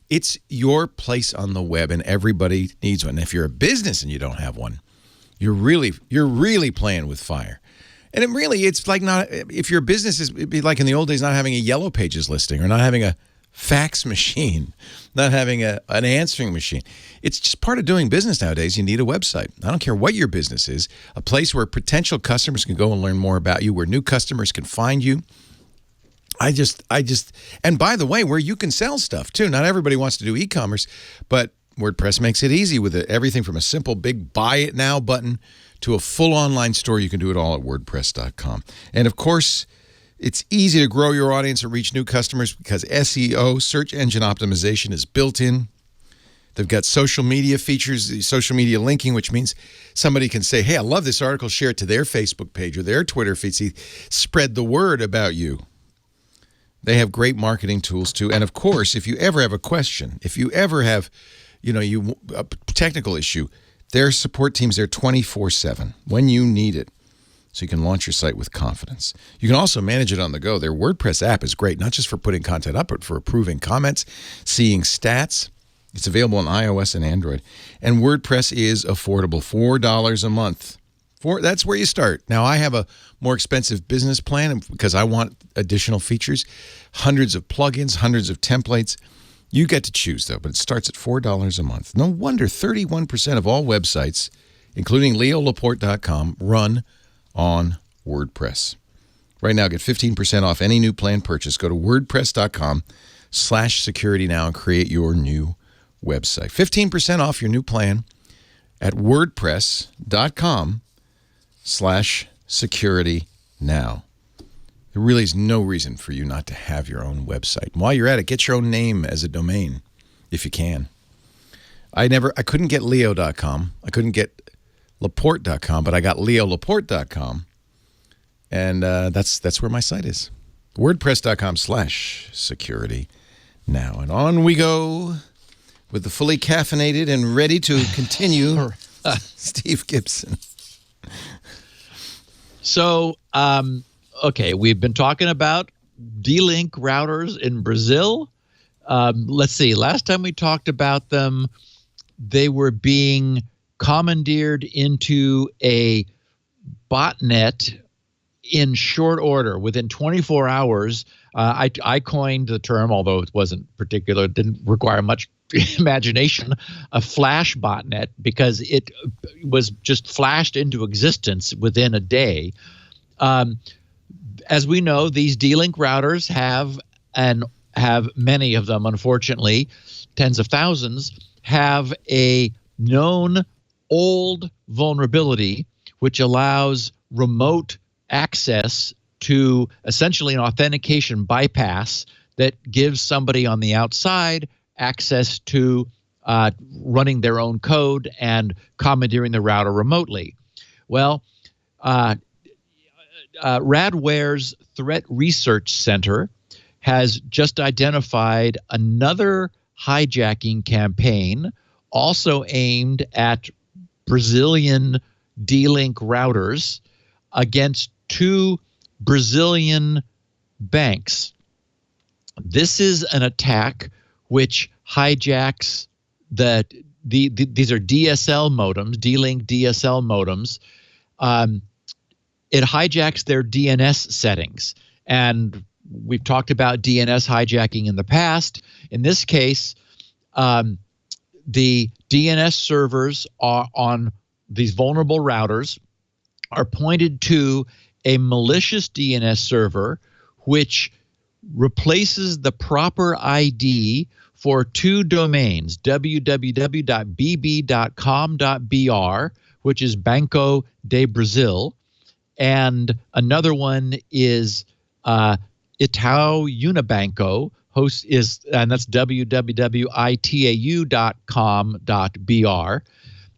It's your place on the web, and everybody needs one. And if you're a business and you don't have one, you're really playing with fire. And it's like not, if your business it'd be like in the old days not having a Yellow Pages listing or not having a fax machine, not having an answering machine. It's just part of doing business nowadays. You need a website. I don't care what your business is, a place where potential customers can go and learn more about you, where new customers can find you. And by the way, where you can sell stuff too. Not everybody wants to do e-commerce, but WordPress makes it easy with everything from a simple big buy it now button to a full online store. You can do it all at wordpress.com. And of course, it's easy to grow your audience and reach new customers because SEO, search engine optimization, is built in. They've got social media features, social media linking, which means somebody can say, hey, I love this article, share it to their Facebook page or their Twitter feed. See, spread the word about you. They have great marketing tools too. And of course, if you ever have a question, if you ever have a technical issue, their support team's there 24/7 when you need it, so you can launch your site with confidence. You can also manage it on the go. Their WordPress app is great, not just for putting content up, but for approving comments, seeing stats. It's available on iOS and Android. And WordPress is affordable, $4 a month. That's where you start. Now, I have a more expensive business plan because I want additional features, hundreds of plugins, hundreds of templates. You get to choose, though, but it starts at $4 a month. No wonder 31% of all websites, including leolaporte.com, run on WordPress. Right now, get 15% off any new plan purchase. Go to wordpress.com/security now and create your new website. 15% off your new plan at wordpress.com/security now. There really is no reason for you not to have your own website. And while you're at it, get your own name as a domain if you can. I couldn't get leo.com. I couldn't get Laporte.com, but I got leolaporte.com. And that's where my site is. WordPress.com/security. Now, and on we go with the fully caffeinated and ready to continue, Steve Gibson. So, okay, we've been talking about D-Link routers in Brazil. Let's see. Last time we talked about them, they were being commandeered into a botnet in short order. Within 24 hours, I coined the term, although it wasn't particular, it didn't require much imagination, a flash botnet, because it was just flashed into existence within a day. As we know, these D-Link routers have many of them, unfortunately, tens of thousands, have a known old vulnerability which allows remote access to essentially an authentication bypass that gives somebody on the outside access to running their own code and commandeering the router remotely. Well, Radware's Threat Research Center has just identified another hijacking campaign, also aimed at Brazilian D-Link routers, against 2 Brazilian banks. This is an attack which hijacks these are DSL modems, D-Link DSL modems. It hijacks their DNS settings. And we've talked about DNS hijacking in the past. In this case, the DNS servers are on these vulnerable routers are pointed to a malicious DNS server which replaces the proper ID for 2 domains, www.bb.com.br, which is Banco de Brazil, and another one is Itaú Unibanco, and that's www.itau.com.br.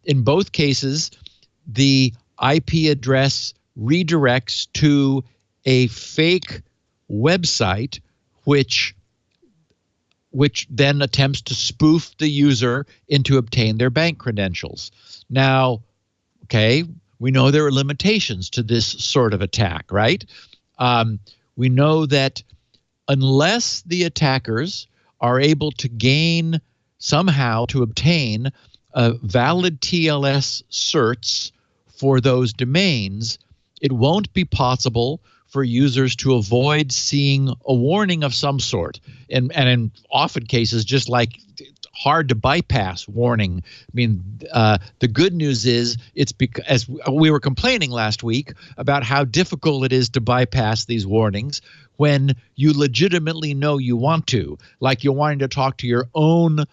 In both cases, the IP address redirects to a fake website which then attempts to spoof the user into obtain their bank credentials. Now, okay, we know there are limitations to this sort of attack, right? We know that unless the attackers are able to gain somehow to obtain valid TLS certs for those domains, it won't be possible for users to avoid seeing a warning of some sort. And in often cases, just like hard to bypass warning. I mean, the good news is it's because, as we were complaining last week about how difficult it is to bypass these warnings when you legitimately know you want to, like you're wanting to talk to your own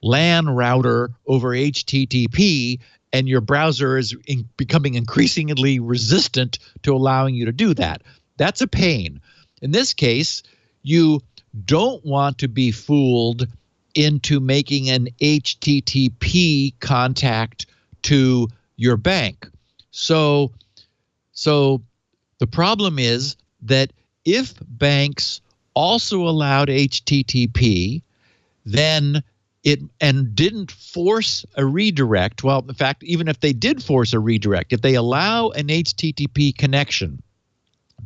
LAN router over HTTP, and your browser is becoming increasingly resistant to allowing you to do that. That's a pain. In this case, you don't want to be fooled into making an HTTP contact to your bank. So the problem is that if banks also allowed HTTP, then and didn't force a redirect. Well, in fact, even if they did force a redirect, if they allow an HTTP connection,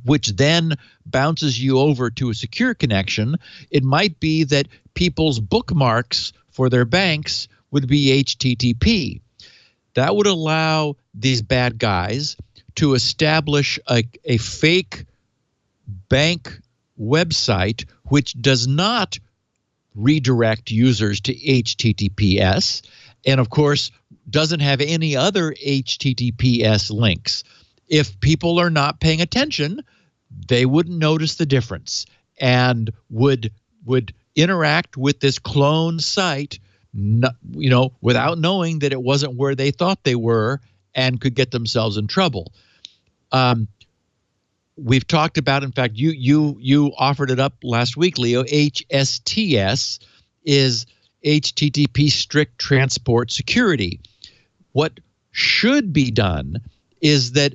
which then bounces you over to a secure connection, it might be that people's bookmarks for their banks would be HTTP. That would allow these bad guys to establish a fake bank website which does not redirect users to HTTPS, and of course doesn't have any other HTTPS links. If people are not paying attention, they wouldn't notice the difference and would interact with this clone site, without knowing that it wasn't where they thought they were, and could get themselves in trouble. We've talked about, in fact, you offered it up last week, Leo. HSTS is HTTP Strict Transport Security. What should be done is that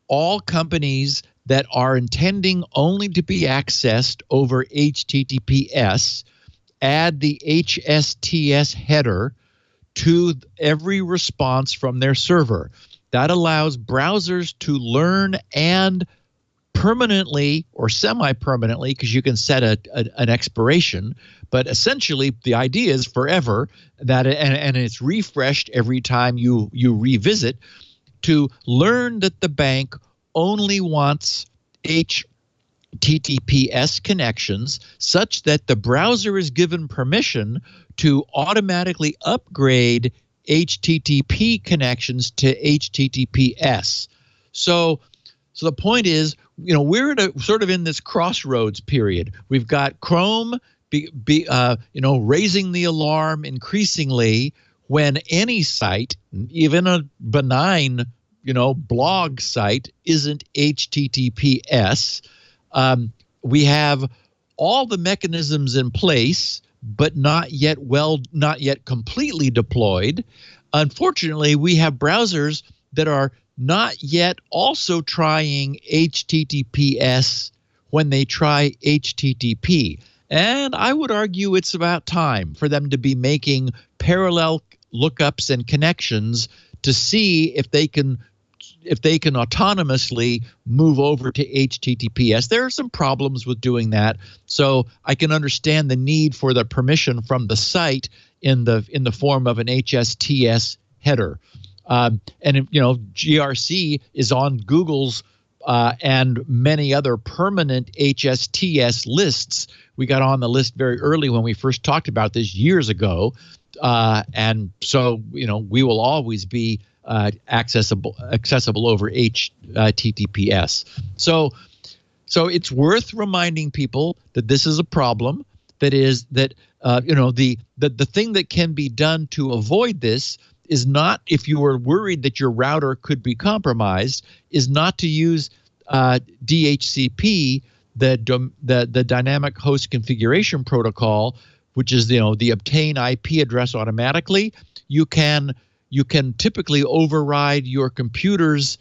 all companies that are intending only to be accessed over HTTPS add the HSTS header to every response from their server. That allows browsers to learn and permanently or semi-permanently, because you can set an expiration, but essentially the idea is forever, that and it's refreshed every time you revisit, to learn that the bank only wants HTTPS connections, such that the browser is given permission to automatically upgrade HTTP connections to HTTPS. So the point is, we're sort of in this crossroads period. We've got Chrome raising the alarm increasingly when any site, even a benign blog site, isn't HTTPS. We have all the mechanisms in place, but not yet completely deployed. Unfortunately, we have browsers that are not yet also trying HTTPS when they try HTTP. And I would argue it's about time for them to be making parallel lookups and connections to see if they can autonomously move over to HTTPS. There are some problems with doing that, so I can understand the need for the permission from the site in the form of an HSTS header. And GRC is on Google's and many other permanent HSTS lists. We got on the list very early when we first talked about this years ago, and so we will always be accessible over HTTPS. So it's worth reminding people that this is a problem. That is that the thing that can be done to avoid this is not, if you were worried that your router could be compromised, is not to use DHCP, the dynamic host configuration protocol, which is the obtain IP address automatically. You can typically override your computer's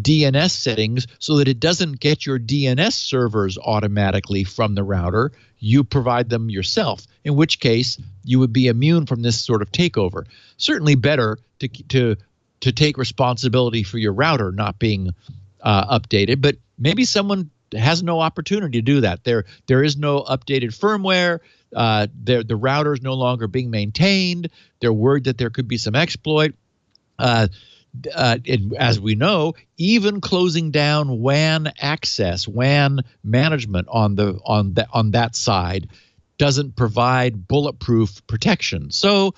DNS settings so that it doesn't get your DNS servers automatically from the router. You provide them yourself, in which case you would be immune from this sort of takeover. Certainly better to take responsibility for your router not being updated, but maybe someone has no opportunity to do that. There is no updated firmware. The router is no longer being maintained. They're worried that there could be some exploit. As we know, even closing down WAN access, WAN management on that side doesn't provide bulletproof protection. So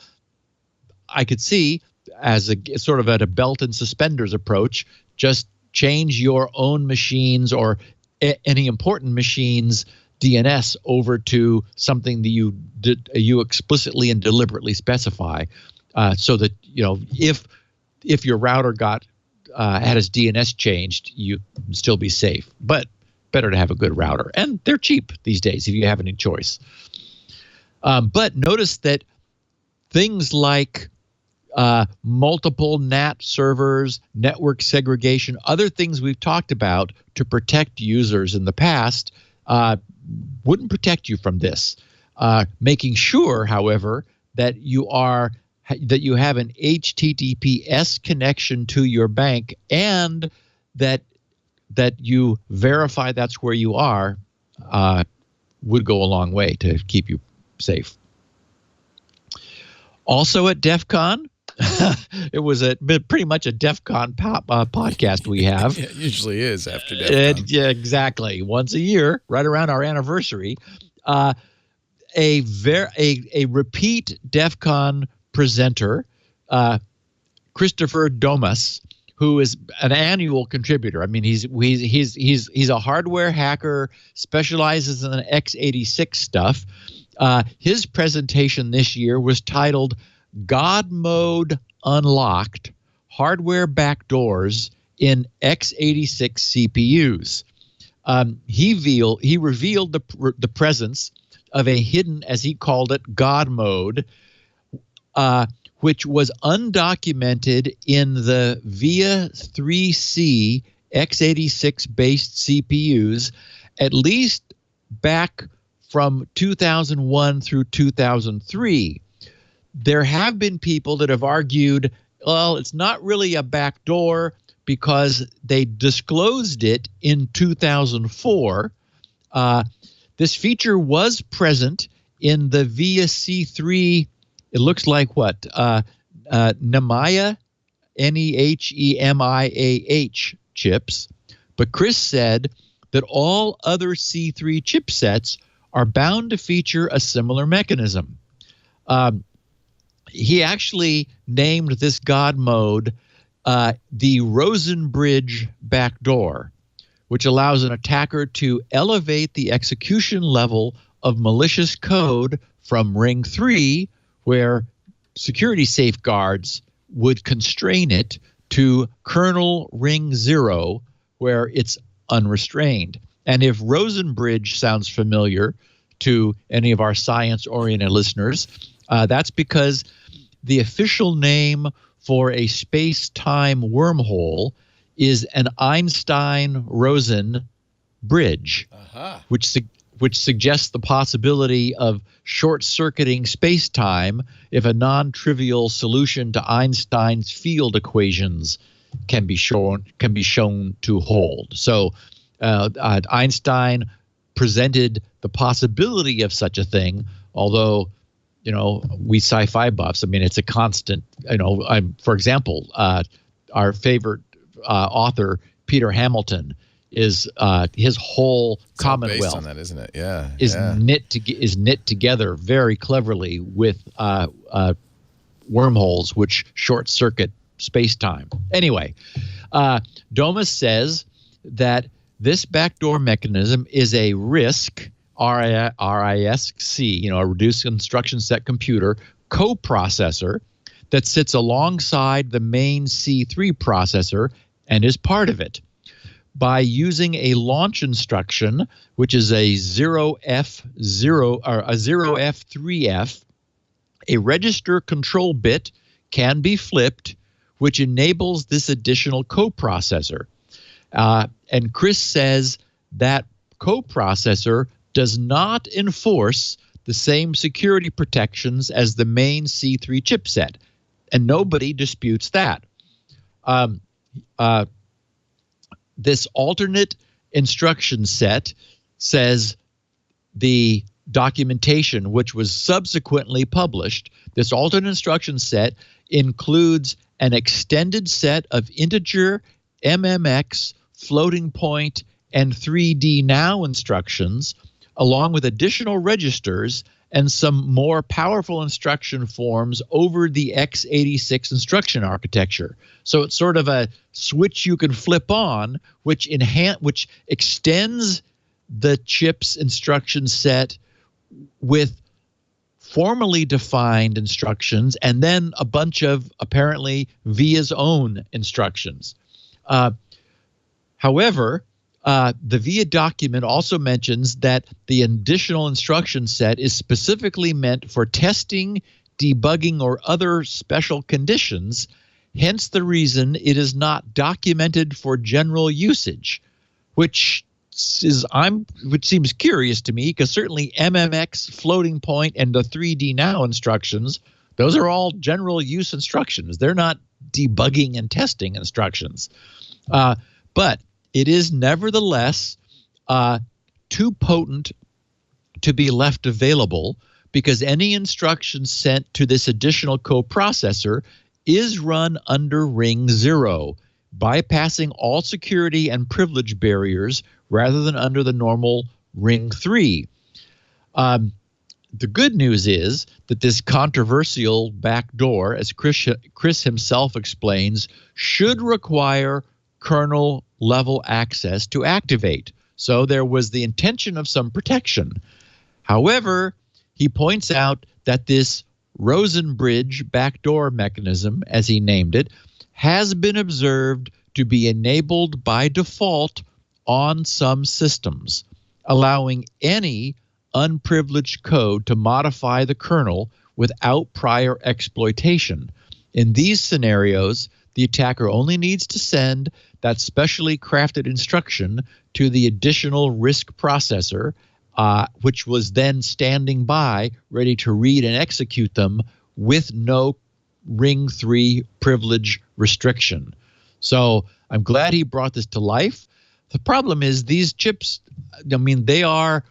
I could see, as a sort of at a belt and suspenders approach, just change your own machines or any important machines DNS over to something that you explicitly and deliberately specify, so that if your router had its DNS changed, you can still be safe. But better to have a good router, and they're cheap these days if you have any choice. But notice that things like multiple NAT servers, network segregation, other things we've talked about to protect users in the past wouldn't protect you from this. Making sure, however, that you have an HTTPS connection to your bank and that you verify that's where you are would go a long way to keep you safe. Also at DEF CON, it was pretty much a DEF CON podcast we have. It usually is after DEF CON. Yeah, exactly. Once a year, right around our anniversary. A repeat DEF CON presenter, Christopher Domas, who is an annual contributor. I mean, he's a hardware hacker, specializes in x86 stuff. His presentation this year was titled "God Mode Unlocked: Hardware Backdoors in x86 CPUs." He revealed the presence of a hidden, as he called it, God mode, which was undocumented in the VIA 3C x86-based CPUs, at least back from 2001 through 2003. There have been people that have argued, well, it's not really a backdoor because they disclosed it in 2004. This feature was present in the VIA C3, it looks like what? Nehemiah, Nehemiah chips. But Chris said that all other C3 chipsets are bound to feature a similar mechanism. He actually named this God mode the Rosenbridge backdoor, which allows an attacker to elevate the execution level of malicious code from ring 3, where security safeguards would constrain it, to kernel ring 0, where it's unrestrained. And if Rosenbridge sounds familiar to any of our science-oriented listeners, that's because the official name for a space-time wormhole is an Einstein-Rosen bridge, which suggests the possibility of short-circuiting space-time if a non-trivial solution to Einstein's field equations can be shown to hold. So Einstein presented the possibility of such a thing, although, you know, we sci-fi buffs, I mean, it's a constant, you know, for example, our favorite author, Peter Hamilton, is his whole it's Commonwealth based on that, isn't it? Yeah, is knit together very cleverly with wormholes which short circuit space-time. Anyway, Domus says that this backdoor mechanism is a RISC, RISC, you know, a reduced instruction set computer coprocessor that sits alongside the main C3 processor and is part of it. By using a launch instruction, which is a 0F0 or a 0F3F, a register control bit can be flipped, which enables this additional coprocessor. And Chris says that coprocessor does not enforce the same security protections as the main C3 chipset, and nobody disputes that. This alternate instruction set, says the documentation, which was subsequently published, this alternate instruction set includes an extended set of integer, MMX, floating point, and 3D now instructions, along with additional registers and some more powerful instruction forms over the x86 instruction architecture. So it's sort of a switch you can flip on, which extends the chip's instruction set with formally defined instructions and then a bunch of apparently VIA's own instructions. However, the VIA document also mentions that the additional instruction set is specifically meant for testing, debugging, or other special conditions, hence the reason it is not documented for general usage, which seems curious to me, because certainly MMX, floating point, and the 3D now instructions, those are all general use instructions. They're not debugging and testing instructions. But it is nevertheless too potent to be left available, because any instruction sent to this additional coprocessor is run under ring 0, bypassing all security and privilege barriers rather than under the normal ring 3. The good news is that this controversial backdoor, as Chris himself explains, should require kernel level access to activate. So there was the intention of some protection. However, he points out that this Rosenbridge backdoor mechanism, as he named it, has been observed to be enabled by default on some systems, allowing any unprivileged code to modify the kernel without prior exploitation. In these scenarios, the attacker only needs to send that specially crafted instruction to the additional risk processor, which was then standing by, ready to read and execute them with no Ring 3 privilege restriction. So I'm glad he brought this to life. The problem is these chips, I mean, they are,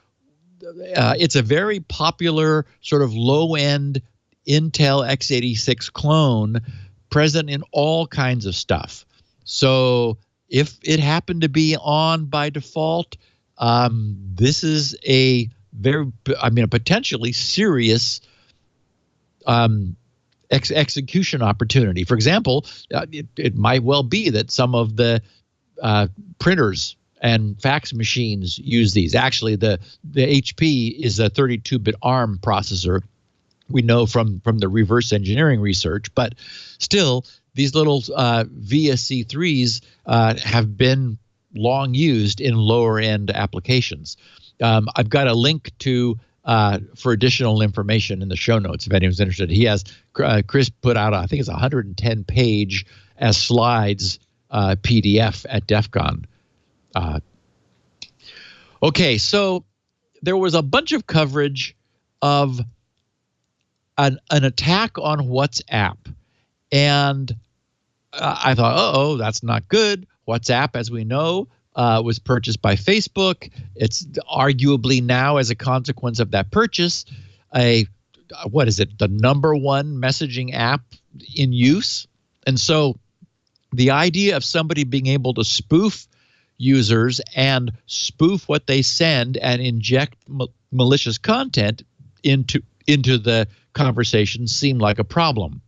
it's a very popular sort of low-end Intel x86 clone present in all kinds of stuff. So if it happened to be on by default, this is a potentially serious execution opportunity. For example, it might well be that some of the printers and fax machines use these. Actually, the HP is a 32-bit ARM processor. We know from the reverse engineering research, but still, these little VSC3s have been long used in lower end applications. I've got a link to for additional information in the show notes if anyone's interested. He has Chris put out, I think it's 110-page as slides PDF at DEF CON. Okay, so there was a bunch of coverage of an attack on WhatsApp, and I thought, uh-oh, that's not good. WhatsApp, as we know, was purchased by Facebook. It's arguably now, as a consequence of that purchase, the number one messaging app in use. And so the idea of somebody being able to spoof users and spoof what they send and inject malicious content into the conversation seemed like a problem.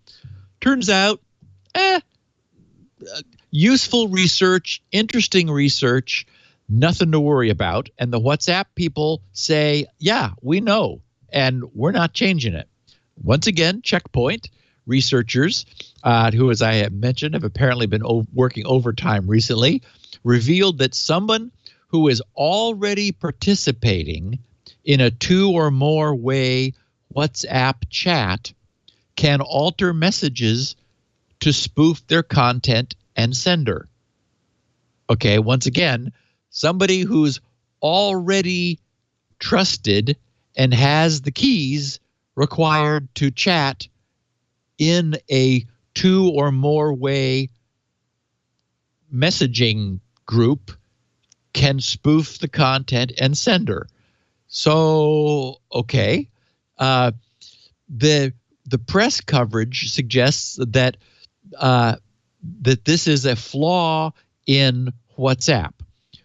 Turns out, useful research, interesting research, nothing to worry about. And the WhatsApp people say, yeah, we know, and we're not changing it. Once again, Checkpoint researchers, who, as I have mentioned, have apparently been working overtime recently, revealed that someone who is already participating in a 2 or more way WhatsApp chat can alter messages to spoof their content and sender. Okay, once again, somebody who's already trusted and has the keys required to chat in a 2 or more way messaging group can spoof the content and sender. So, okay. The press coverage suggests that that this is a flaw in WhatsApp,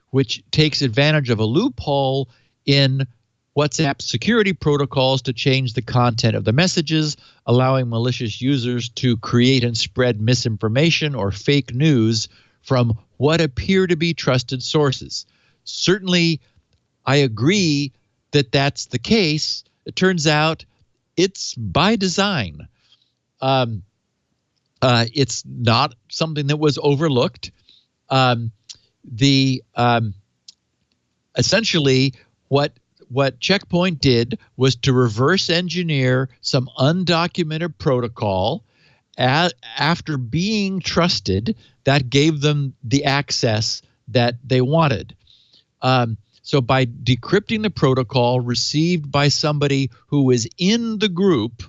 which takes advantage of a loophole in WhatsApp security protocols to change the content of the messages, allowing malicious users to create and spread misinformation or fake news from what appear to be trusted sources. Certainly, I agree that that's the case. It turns out it's by design. It's not something that was overlooked. Essentially, what Checkpoint did was to reverse engineer some undocumented protocol. After being trusted, that gave them the access that they wanted. So by decrypting the protocol received by somebody who was in the group,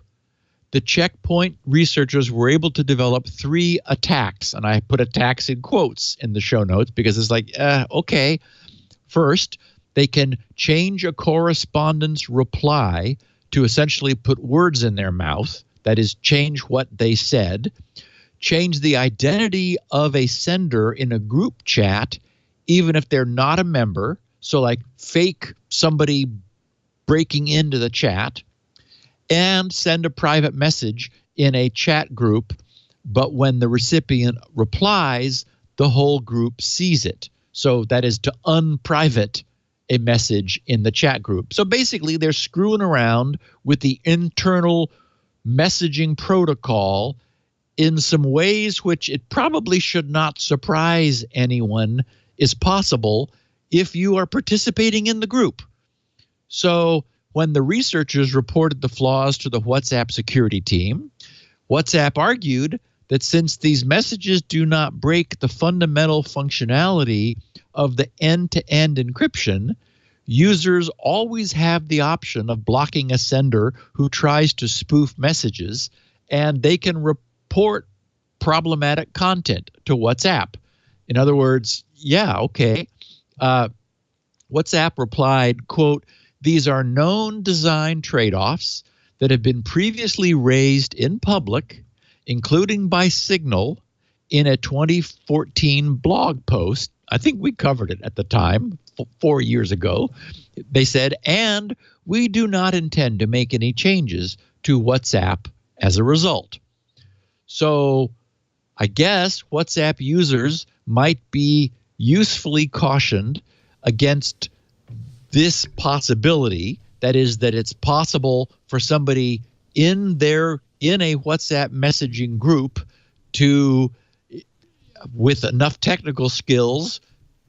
the Checkpoint researchers were able to develop 3 attacks. And I put attacks in quotes in the show notes because it's like, okay. First, they can change a correspondence reply to essentially put words in their mouth. That is, change what they said. Change the identity of a sender in a group chat, even if they're not a member. So like fake somebody breaking into the chat, and send a private message in a chat group, but when the recipient replies, the whole group sees it. So that is to unprivate a message in the chat group. So basically, they're screwing around with the internal messaging protocol in some ways which it probably should not surprise anyone is possible if you are participating in the group. So when the researchers reported the flaws to the WhatsApp security team, WhatsApp argued that since these messages do not break the fundamental functionality of the end-to-end encryption, users always have the option of blocking a sender who tries to spoof messages, and they can report problematic content to WhatsApp. In other words, yeah, okay. WhatsApp replied, quote, "These are known design trade-offs that have been previously raised in public, including by Signal, in a 2014 blog post." I think we covered it at the time, 4 years ago. They said, "And we do not intend to make any changes to WhatsApp as a result." So I guess WhatsApp users might be usefully cautioned against this possibility. That is, that it's possible for somebody in a WhatsApp messaging group to, with enough technical skills,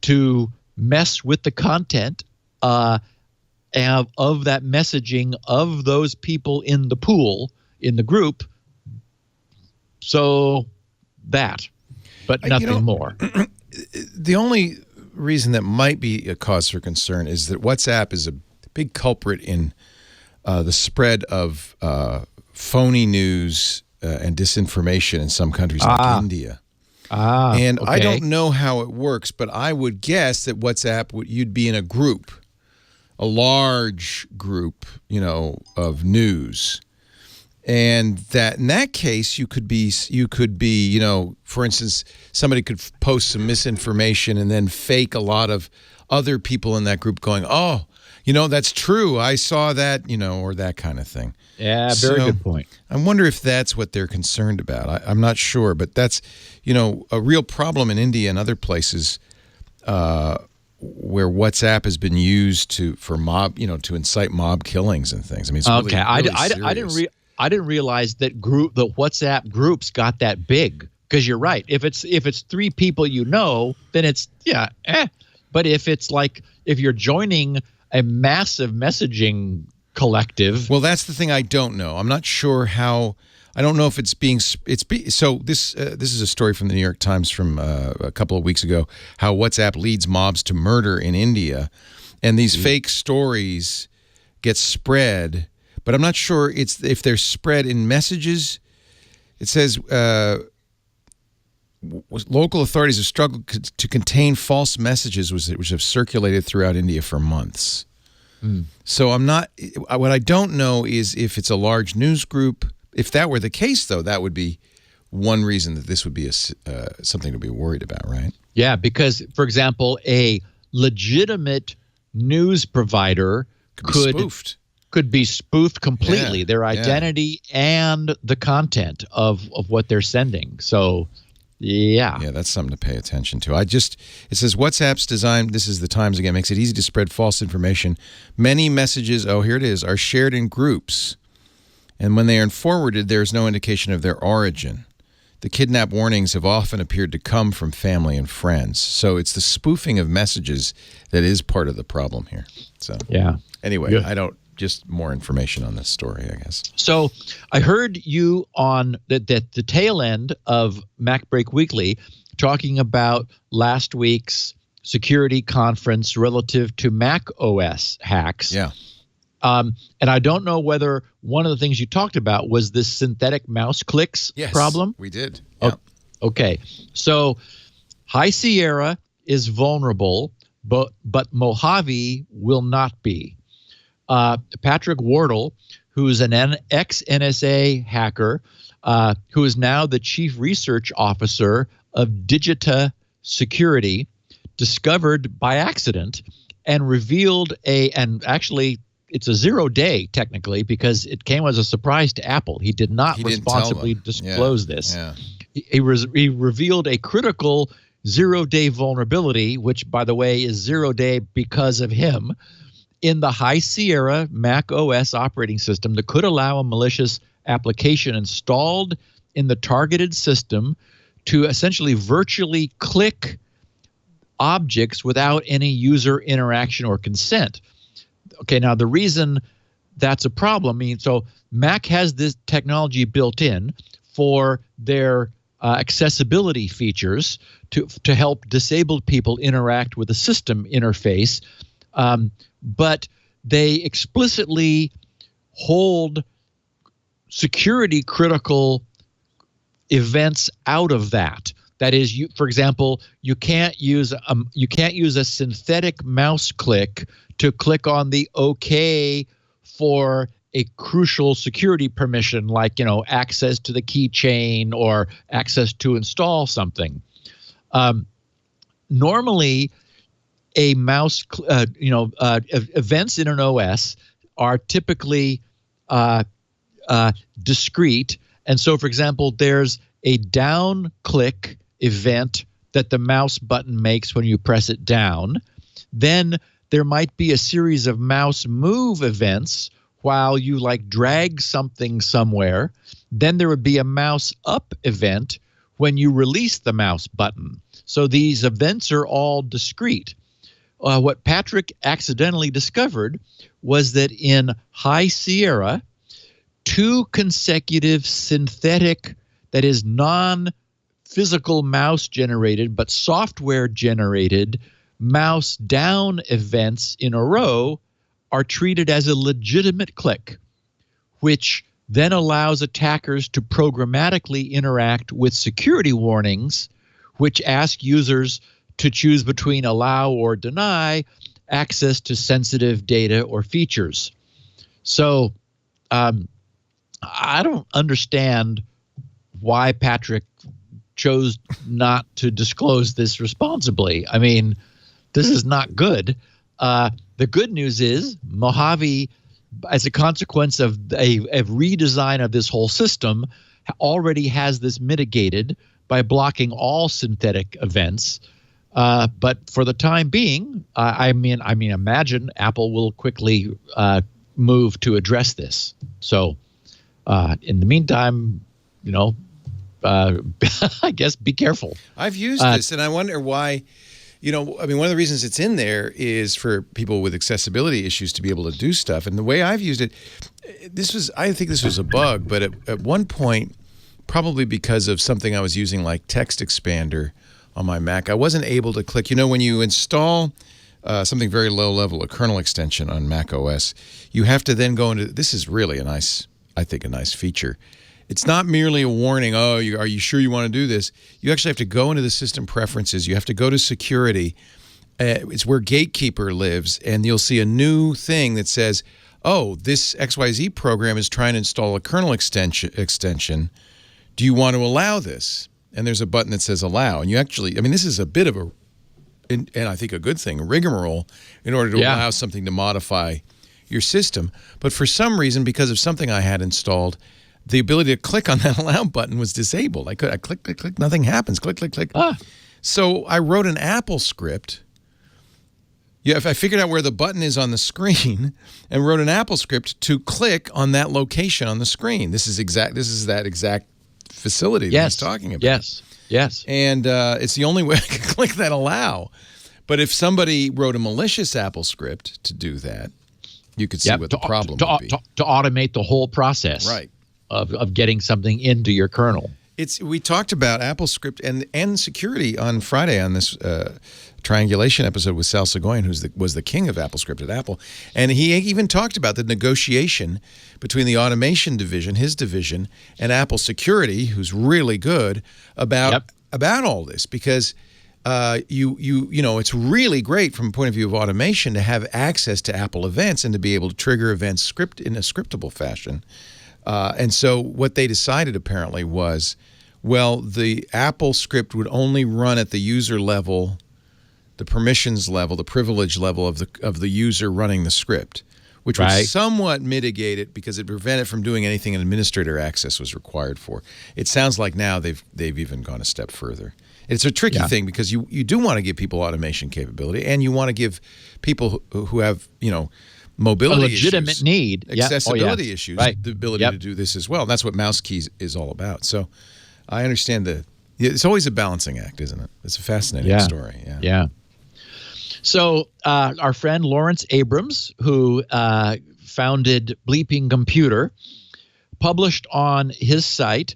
to mess with the content of that messaging of those people in the pool, in the group. So that, but nothing more. The only reason that might be a cause for concern is that WhatsApp is a big culprit in the spread of phony news and disinformation in some countries like India. And okay. I don't know how it works, but I would guess that WhatsApp, you'd be in a group, a large group, of news. And that in that case, you could be, for instance, somebody could post some misinformation and then fake a lot of other people in that group going, "Oh, that's true. I saw that," or that kind of thing. Yeah, very good point. I wonder if that's what they're concerned about. I'm not sure, but that's, a real problem in India and other places where WhatsApp has been used for mob, to incite mob killings and things. I mean, it's really, really I didn't realize that the WhatsApp groups got that big. Because you're right. If it's 3 people then it's But if you're joining a massive messaging collective, well, that's the thing I don't know. I'm not sure how. I don't know if so. This is a story from the New York Times from a couple of weeks ago. How WhatsApp leads mobs to murder in India, and these fake stories get spread. But I'm not sure if they're spread in messages. It says local authorities have struggled to contain false messages which have circulated throughout India for months. So I'm not. What I don't know is if it's a large news group. If that were the case, though, that would be one reason that this would be something to be worried about, right? Yeah, because, for example, a legitimate news provider could be spoofed completely, their identity and the content of what they're sending. So, yeah, that's something to pay attention to. It says WhatsApp's design, this is the Times again, makes it easy to spread false information. Many messages, here it is, are shared in groups. And when they are forwarded, there is no indication of their origin. The kidnap warnings have often appeared to come from family and friends. So it's the spoofing of messages that is part of the problem here. So anyway, just more information on this story, I guess. So I heard you on the tail end of MacBreak Weekly talking about last week's security conference relative to Mac OS hacks. Yeah. And I don't know whether one of the things you talked about was this synthetic mouse clicks problem. We did. Yeah. Okay. So High Sierra is vulnerable, but Mojave will not be. Patrick Wardle, who's an ex-NSA hacker, who is now the chief research officer of Digita Security, discovered by accident and revealed and actually it's a 0-day technically because it came as a surprise to Apple. He did not responsibly disclose this. Yeah. He revealed a critical 0-day vulnerability, which, by the way, is 0-day because of him, in the High Sierra Mac OS operating system that could allow a malicious application installed in the targeted system to essentially virtually click objects without any user interaction or consent. Okay, now the reason that's a problem. I mean, so Mac has this technology built in for their accessibility features to help disabled people interact with the system interface, but they explicitly hold security critical events out of that. That is, for example, you can't use a synthetic mouse click to click on the OK for a crucial security permission, like access to the keychain or access to install something. Normally, a mouse, events in an OS are typically discrete, and so, for example, there's a down click event that the mouse button makes when you press it down. Then there might be a series of mouse move events while you drag something somewhere. Then there would be a mouse up event when you release the mouse button. So these events are all discrete. What Patrick accidentally discovered was that in High Sierra, 2 consecutive synthetic, that is non-physical mouse generated but software generated mouse down events in a row are treated as a legitimate click, which then allows attackers to programmatically interact with security warnings, which ask users to choose between allow or deny access to sensitive data or features. So I don't understand why Patrick chose not to disclose this responsibly. I mean, this is not good. The good news is Mojave, as a consequence of a redesign of this whole system, already has this mitigated by blocking all synthetic events. But for the time being, imagine Apple will quickly move to address this. So in the meantime, I guess be careful. I've used this, and I wonder why. One of the reasons it's in there is for people with accessibility issues to be able to do stuff. And the way I've used it, I think this was a bug, but at one point, probably because of something I was using like Text Expander on my Mac, I wasn't able to click. When you install something very low level, a kernel extension on Mac OS, you have to then go into, this is really a nice feature. It's not merely a warning, are you sure you want to do this? You actually have to go into the system preferences. You have to go to security. It's where Gatekeeper lives, and you'll see a new thing that says, this XYZ program is trying to install a kernel extension. Do you want to allow this? And there's a button that says allow. And you actually, this is a bit of and I think a good thing, a rigmarole in order to allow something to modify your system. But for some reason, because of something I had installed, the ability to click on that allow button was disabled. I click, nothing happens. Click. So I wrote an Apple script. If I figured out where the button is on the screen and wrote an Apple script to click on that location on the screen. This is that exact facility that I was talking about. Yes. And it's the only way I can click that allow. But if somebody wrote a malicious Apple script to do that, you could see what the problem would be. To automate the whole process. Right. Of getting something into your kernel. We talked about AppleScript and security on Friday on this triangulation episode with Sal Segoyan, who was the king of AppleScript at Apple. And he even talked about the negotiation between the automation division, his division, and Apple Security, who's really good about all this, because it's really great from a point of view of automation to have access to Apple events and to be able to trigger events in a scriptable fashion. And so what they decided apparently was, the Apple script would only run at the user level, the permissions level, the privilege level of the user running the script, which would somewhat mitigate it because it prevented from doing anything an administrator access was required for. It sounds like now they've even gone a step further. It's a tricky thing because you do want to give people automation capability, and you want to give people who have mobility a legitimate issues, need, accessibility issues, the ability to do this as well. And that's what Mouse Keys is all about. So I understand it's always a balancing act, isn't it? It's a fascinating story. Yeah. So our friend Lawrence Abrams, who founded Bleeping Computer, published on his site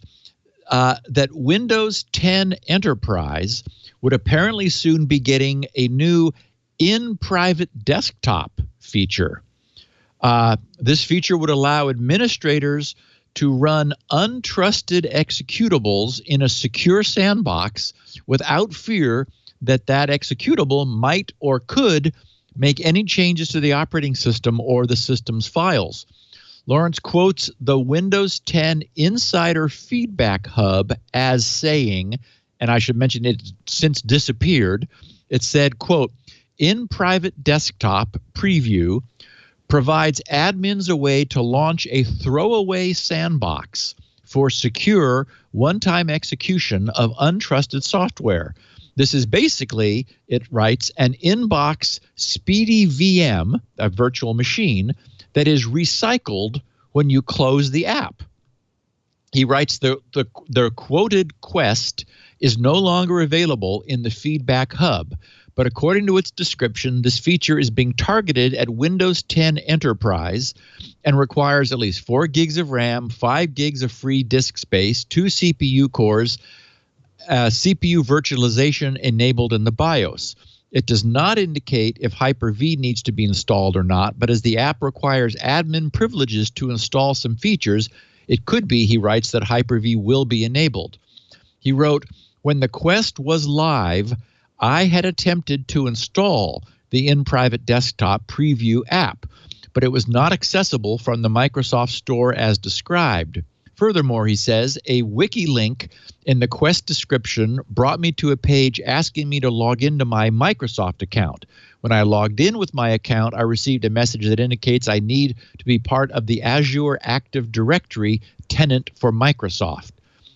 that Windows 10 Enterprise would apparently soon be getting a new in-private desktop feature. This feature would allow administrators to run untrusted executables in a secure sandbox without fear that that executable might or could make any changes to the operating system or the system's files. Lawrence quotes the Windows 10 Insider Feedback Hub as saying, and I should mention it's since disappeared, it said, quote, "In private desktop preview provides admins a way to launch a throwaway sandbox for secure one-time execution of untrusted software. This is basically," it writes, "an inbox speedy VM, a virtual machine, that is recycled when you close the app." He writes the quoted quest is no longer available in the Feedback Hub, but according to its description, this feature is being targeted at Windows 10 Enterprise and requires at least 4 gigs of RAM, 5 gigs of free disk space, 2 CPU cores, CPU virtualization enabled in the BIOS. It does not indicate if Hyper-V needs to be installed or not, but as the app requires admin privileges to install some features, it could be, he writes, that Hyper-V will be enabled. He wrote, "When the Quest was live, I had attempted to install the in-private desktop preview app, but it was not accessible from the Microsoft Store as described. Furthermore," he says, "a wiki link in the Quest description brought me to a page asking me to log into my Microsoft account. When I logged in with my account, I received a message that indicates I need to be part of the Azure Active Directory tenant for Microsoft."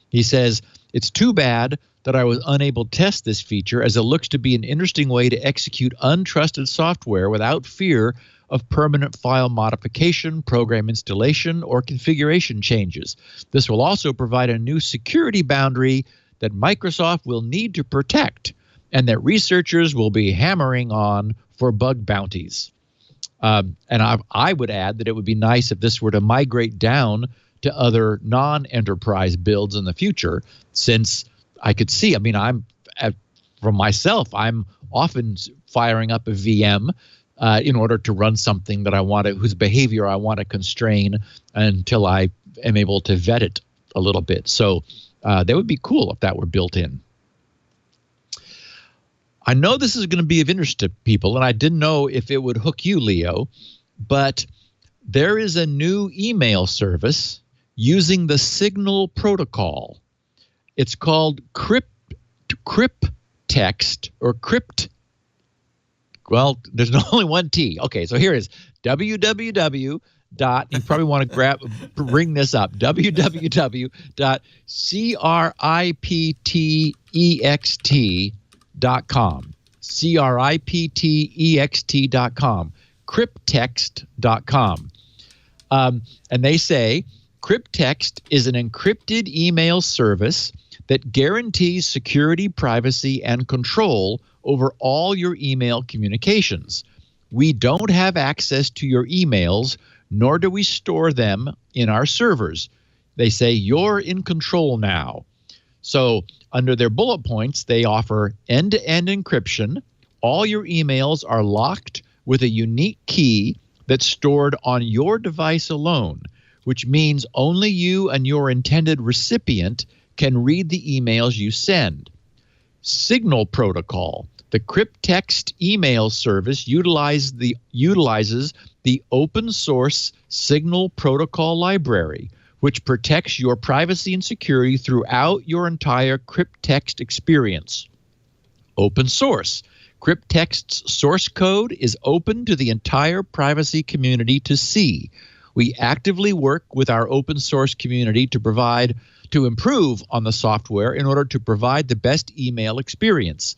He says, "It's too bad that I was unable to test this feature, as it looks to be an interesting way to execute untrusted software without fear of permanent file modification, program installation, or configuration changes. This will also provide a new security boundary that Microsoft will need to protect and that researchers will be hammering on for bug bounties." And I would add that it would be nice if this were to migrate down to other non-enterprise builds in the future, since I could see, I mean, from myself, I'm often firing up a VM in order to run something that I want to, whose behavior I want to constrain until I am able to vet it a little bit. So that would be cool if that were built in. I know this is going to be of interest to people, and I didn't know if it would hook you, Leo, but there is a new email service using the Signal protocol. It's called Crypt or Crypt. Well, there's only one T. Okay, so here it is. www. You probably want to bring this up. www.criptext.com. criptext.com. Crypttext.com. And they say Crypttext is an encrypted email service that guarantees security, privacy, and control over all your email communications. We don't have access to your emails, nor do we store them in our servers. They say you're in control now. So under their bullet points, they offer end-to-end encryption. All your emails are locked with a unique key that's stored on your device alone, which means only you and your intended recipient can read the emails you send. Signal protocol. The Crypttext email service utilizes the open source Signal protocol library, which protects your privacy and security throughout your entire Crypttext experience. Open source. Crypttext's source code is open to the entire privacy community to see. We actively work with our open source community to improve on the software in order to provide the best email experience.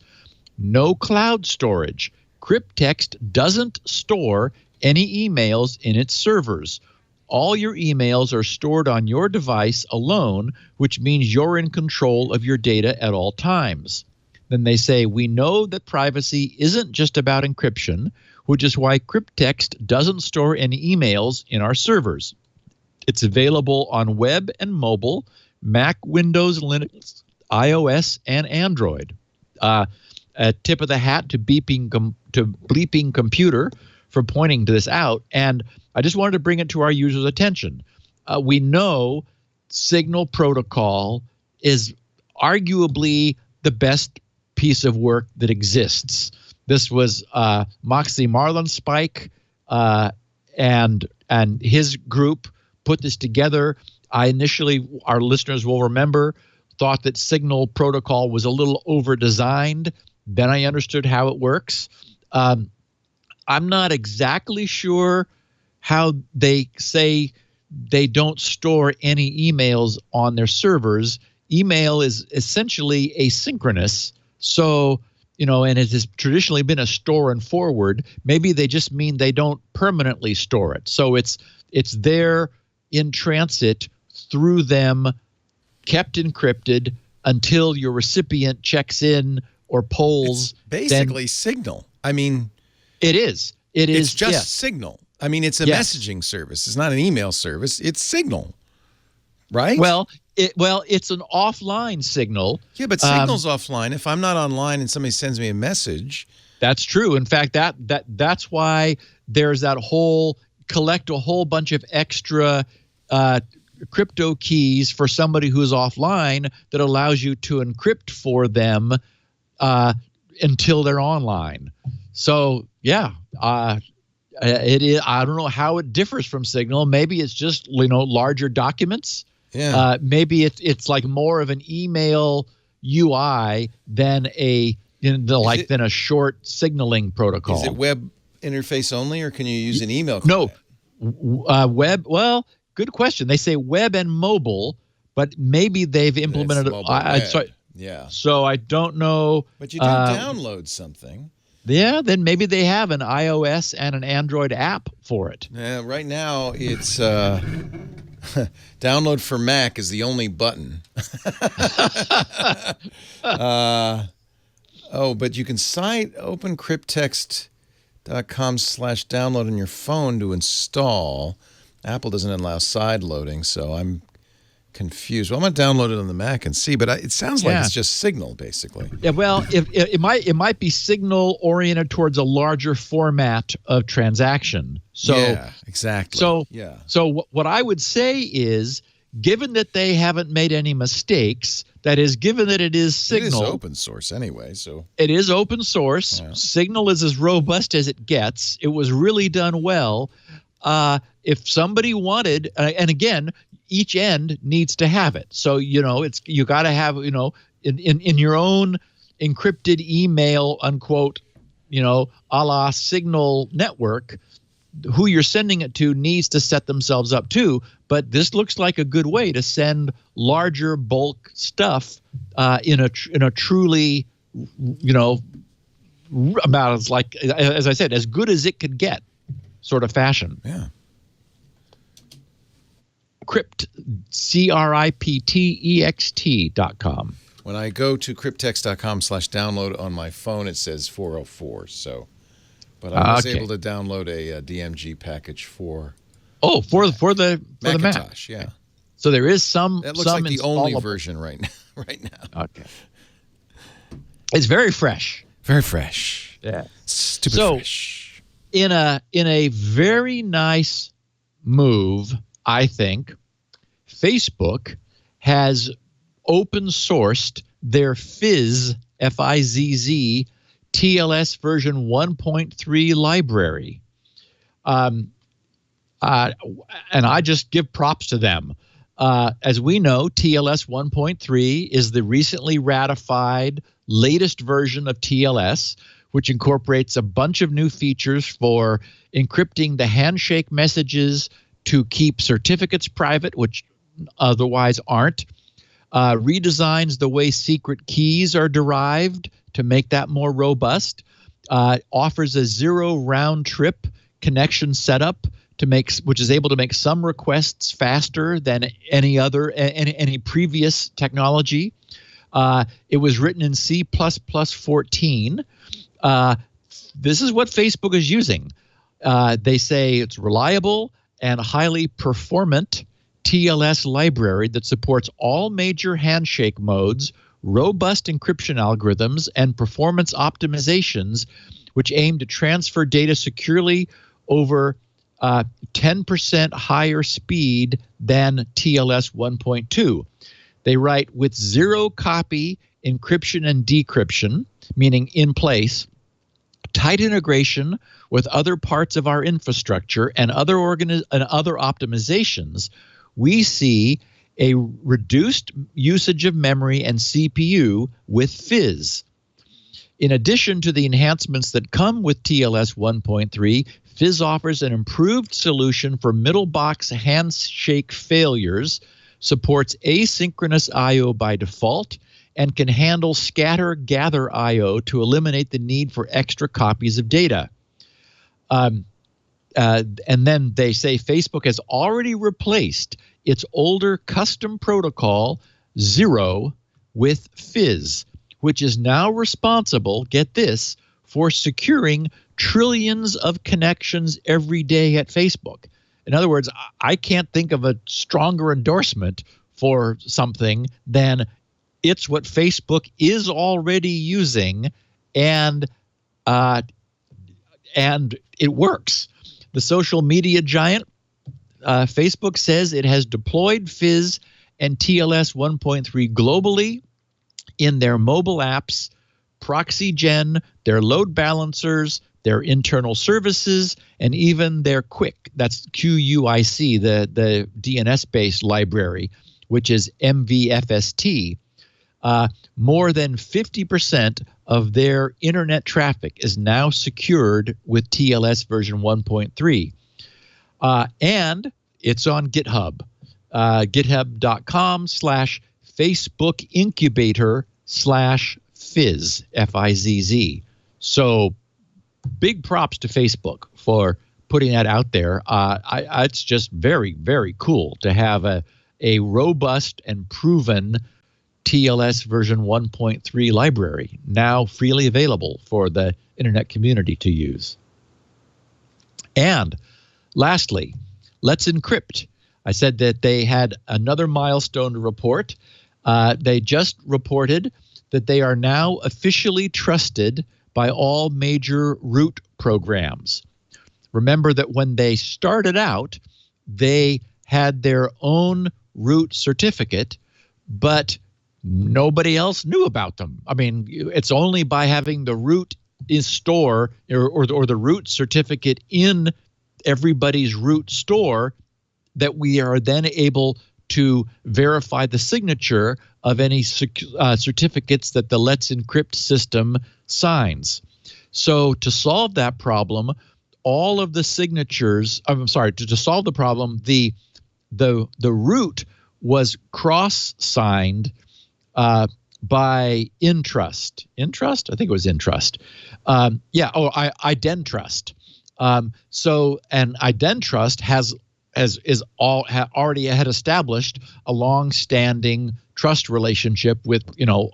No cloud storage. Crypttext doesn't store any emails in its servers. All your emails are stored on your device alone, which means you're in control of your data at all times. Then they say, we know that privacy isn't just about encryption. which is why Crypttext doesn't store any emails in our servers. It's available on web and mobile, Mac, Windows, Linux, iOS, and Android. A tip of the hat to Bleeping Computer for pointing this out. And I just wanted to bring it to our users' attention. We know Signal Protocol is arguably the best piece of work that exists. This was Moxie Marlinspike and his group put this together. I initially, our listeners will remember, thought that Signal Protocol was a little over-designed. Then I understood how it works. I'm not exactly sure how they say they don't store any emails on their servers. Email is essentially asynchronous. So, and it has traditionally been a store and forward. Maybe they just mean they don't permanently store it. So it's there in transit through them, kept encrypted until your recipient checks in or polls. It's basically Signal. I mean, it is. It's just Signal. I mean, it's a messaging service. It's not an email service. It's Signal, right? Well, it's an offline Signal. Yeah, but Signal's offline. If I'm not online and somebody sends me a message, that's true. In fact, that's why there's that whole collect a whole bunch of extra crypto keys for somebody who's offline that allows you to encrypt for them until they're online. So it is. I don't know how it differs from Signal. Maybe it's just larger documents. Yeah. Maybe it's like more of an email UI than than a short signaling protocol. Is it web interface only, or can you use an email? No, web. Well, good question. They say web and mobile, but maybe they've implemented it. Yeah. So I don't know. But you do download something. Yeah, then maybe they have an iOS and an Android app for it. Yeah, right now it's download for Mac is the only button. But you can open crypttext.com/download on your phone to install. Apple doesn't allow side loading, so I'm confused. Well, I'm going to download it on the Mac and see, but it sounds like it's just Signal, basically. Yeah, well, it might be Signal oriented towards a larger format of transaction. So, yeah, exactly. So what I would say is, given that they haven't made any mistakes, that is, given that it is Signal. It is open source anyway, so. It is open source. Yeah. Signal is as robust as it gets. It was really done well. If somebody wanted, and again, each end needs to have it. So, you got to have, in your own encrypted email, unquote, a la Signal network, who you're sending it to needs to set themselves up too. But this looks like a good way to send larger bulk stuff in a truly, about as I said, as good as it could get sort of fashion. Yeah. Crypt, CRIPTEXT.com. When I go to crypttext.com/download on my phone, it says 404. So, but I was able to download a DMG package for. Oh, for the Macintosh, Mac. yeah. So there is some. That looks like the only version right now. Okay. It's very fresh. Very fresh. Yeah. Stupid fresh. In a very nice move, I think, Facebook has open sourced their Fizz, F-I-Z-Z, TLS version 1.3 library. And I just give props to them. As we know, TLS 1.3 is the recently ratified latest version of TLS, which incorporates a bunch of new features for encrypting the handshake messages to keep certificates private, which otherwise aren't. Redesigns the way secret keys are derived to make that more robust. Offers a zero round trip connection setup which is able to make some requests faster than any previous technology. It was written in C++ 14. this is what Facebook is using. They say it's reliable and highly performant TLS library that supports all major handshake modes, robust encryption algorithms, and performance optimizations, which aim to transfer data securely over 10% higher speed than TLS 1.2. They write, with zero copy encryption and decryption, meaning in place, tight integration with other parts of our infrastructure and other optimizations, we see a reduced usage of memory and CPU with Fizz. In addition to the enhancements that come with TLS 1.3, Fizz offers an improved solution for middle box handshake failures, supports asynchronous I/O by default, and can handle scatter-gather I/O to eliminate the need for extra copies of data. And then they say Facebook has already replaced its older custom protocol, Zero, with Fizz, which is now responsible, get this, for securing trillions of connections every day at Facebook. In other words, I can't think of a stronger endorsement for something than it's what Facebook is already using, and it works. The social media giant, Facebook, says it has deployed Fizz and TLS 1.3 globally in their mobile apps, proxy gen, their load balancers, their internal services, and even their QUIC, that's QUIC, the DNS-based library, which is MVFST. More than 50% of their internet traffic is now secured with TLS version 1.3. And it's on GitHub, github.com/Facebook-incubator/Fizz, Fizz. So big props to Facebook for putting that out there. It's just very, very cool to have a robust and proven TLS version 1.3 library now freely available for the internet community to use. And lastly, Let's Encrypt. I said that they had another milestone to report. They just reported that they are now officially trusted by all major root programs. Remember that when they started out, they had their own root certificate, but nobody else knew about them. I mean, it's only by having the root store or the root certificate in everybody's root store that we are then able to verify the signature of any certificates that the Let's Encrypt system signs. So to solve that problem, all of the signatures, to solve the problem, the root was cross-signed by Intrust. Intrust? I think it was Intrust. Identrust. And Identrust already had established a long-standing trust relationship with,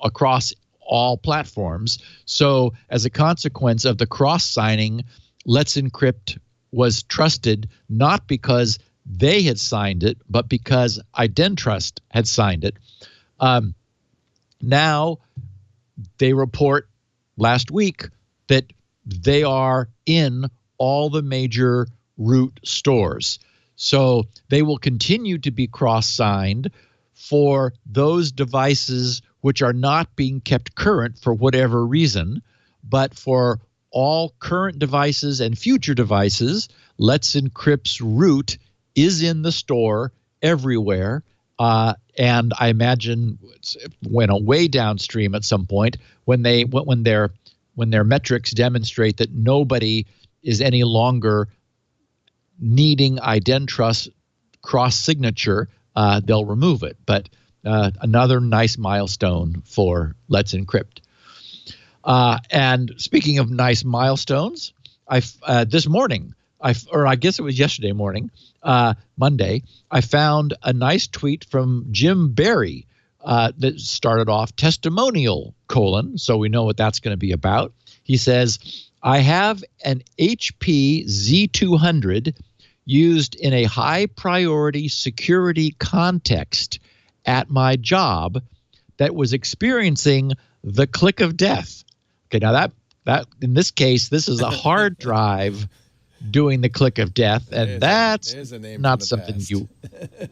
across all platforms. So as a consequence of the cross-signing, Let's Encrypt was trusted not because they had signed it, but because Identrust had signed it. Now they report last week that they are in all the major root stores. So they will continue to be cross-signed for those devices which are not being kept current for whatever reason, but for all current devices and future devices, Let's Encrypt's root is in the store everywhere. And I imagine it went way downstream at some point when their metrics demonstrate that nobody is any longer needing Identrust cross-signature, they'll remove it. But another nice milestone for Let's Encrypt. And speaking of nice milestones, this morning, or I guess it was yesterday morning, Monday, I found a nice tweet from Jim Barry that started off testimonial : so we know what that's going to be about. He says, I have an HP Z200 used in a high priority security context at my job that was experiencing the click of death. Okay, now that in this case, this is a hard drive doing the click of death, and that's not something you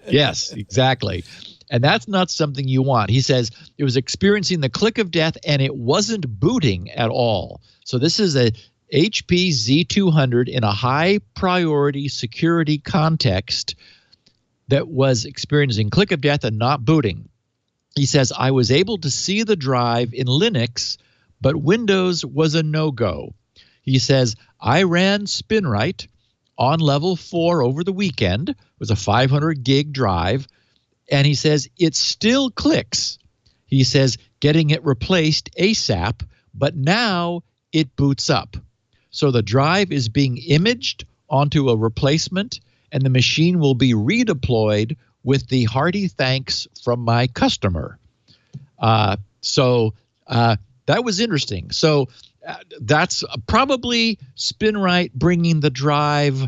yes, exactly. And that's not something you want. He says it was experiencing the click of death and it wasn't booting at all. So this is a HP Z200 in a high priority security context that was experiencing click of death and not booting. He says, I was able to see the drive in Linux, but Windows was a no-go. He says, I ran Spinrite on level 4 over the weekend. It was a 500 gig drive. And he says, it still clicks. He says, getting it replaced ASAP, but now it boots up. So the drive is being imaged onto a replacement, and the machine will be redeployed with the hearty thanks from my customer. So that was interesting. So that's probably Spinrite bringing the drive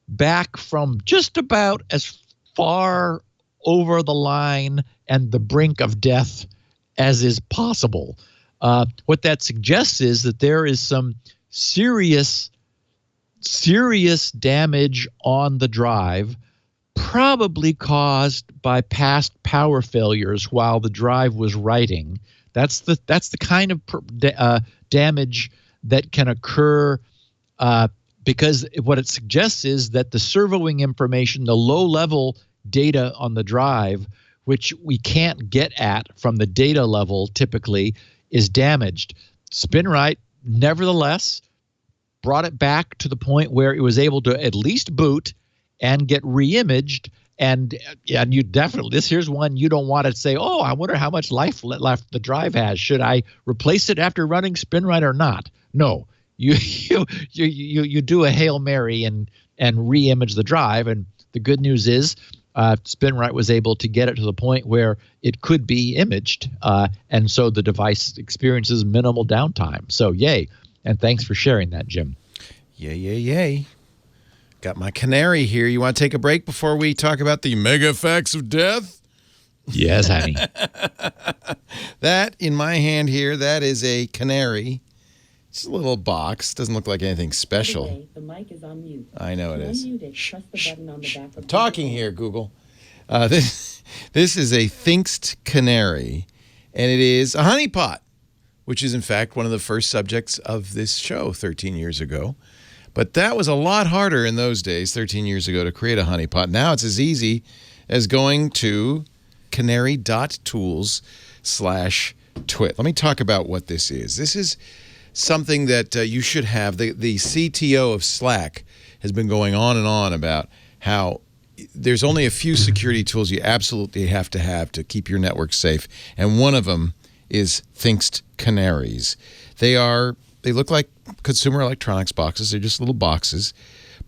back from just about as far over the line and the brink of death as is possible. What that suggests is that there is some serious damage on the drive, probably caused by past power failures while the drive was writing. That's the kind of damage that can occur because what it suggests is that the servoing information, the low-level data on the drive, which we can't get at from the data level typically, is damaged. Spinrite, nevertheless, brought it back to the point where it was able to at least boot and get re-imaged. And you definitely, here's one you don't want to say, oh, I wonder how much life left the drive has. Should I replace it after running Spinrite or not? No, you do a Hail Mary and re-image the drive. And the good news is Spinrite was able to get it to the point where it could be imaged. And so the device experiences minimal downtime. So yay. And thanks for sharing that, Jim. Yay. Got my canary here. You want to take a break before we talk about the mega facts of death? Yes, honey. That in my hand here, that is a canary. It's a little box. Doesn't look like anything special. The mic is on mute. I know it is. Unmute it. Press the button on the back of I'm talking here, Google. This is a Thinkst canary, and it is a honeypot, which is in fact one of the first subjects of this show 13 years ago. But that was a lot harder in those days, 13 years ago, to create a honeypot. Now it's as easy as going to canary.tools/twit. Let me talk about what this is. This is something that you should have. The CTO of Slack has been going on and on about how there's only a few security tools you absolutely have to keep your network safe. And one of them is Thinkst canaries. They look like consumer electronics boxes. They're just little boxes,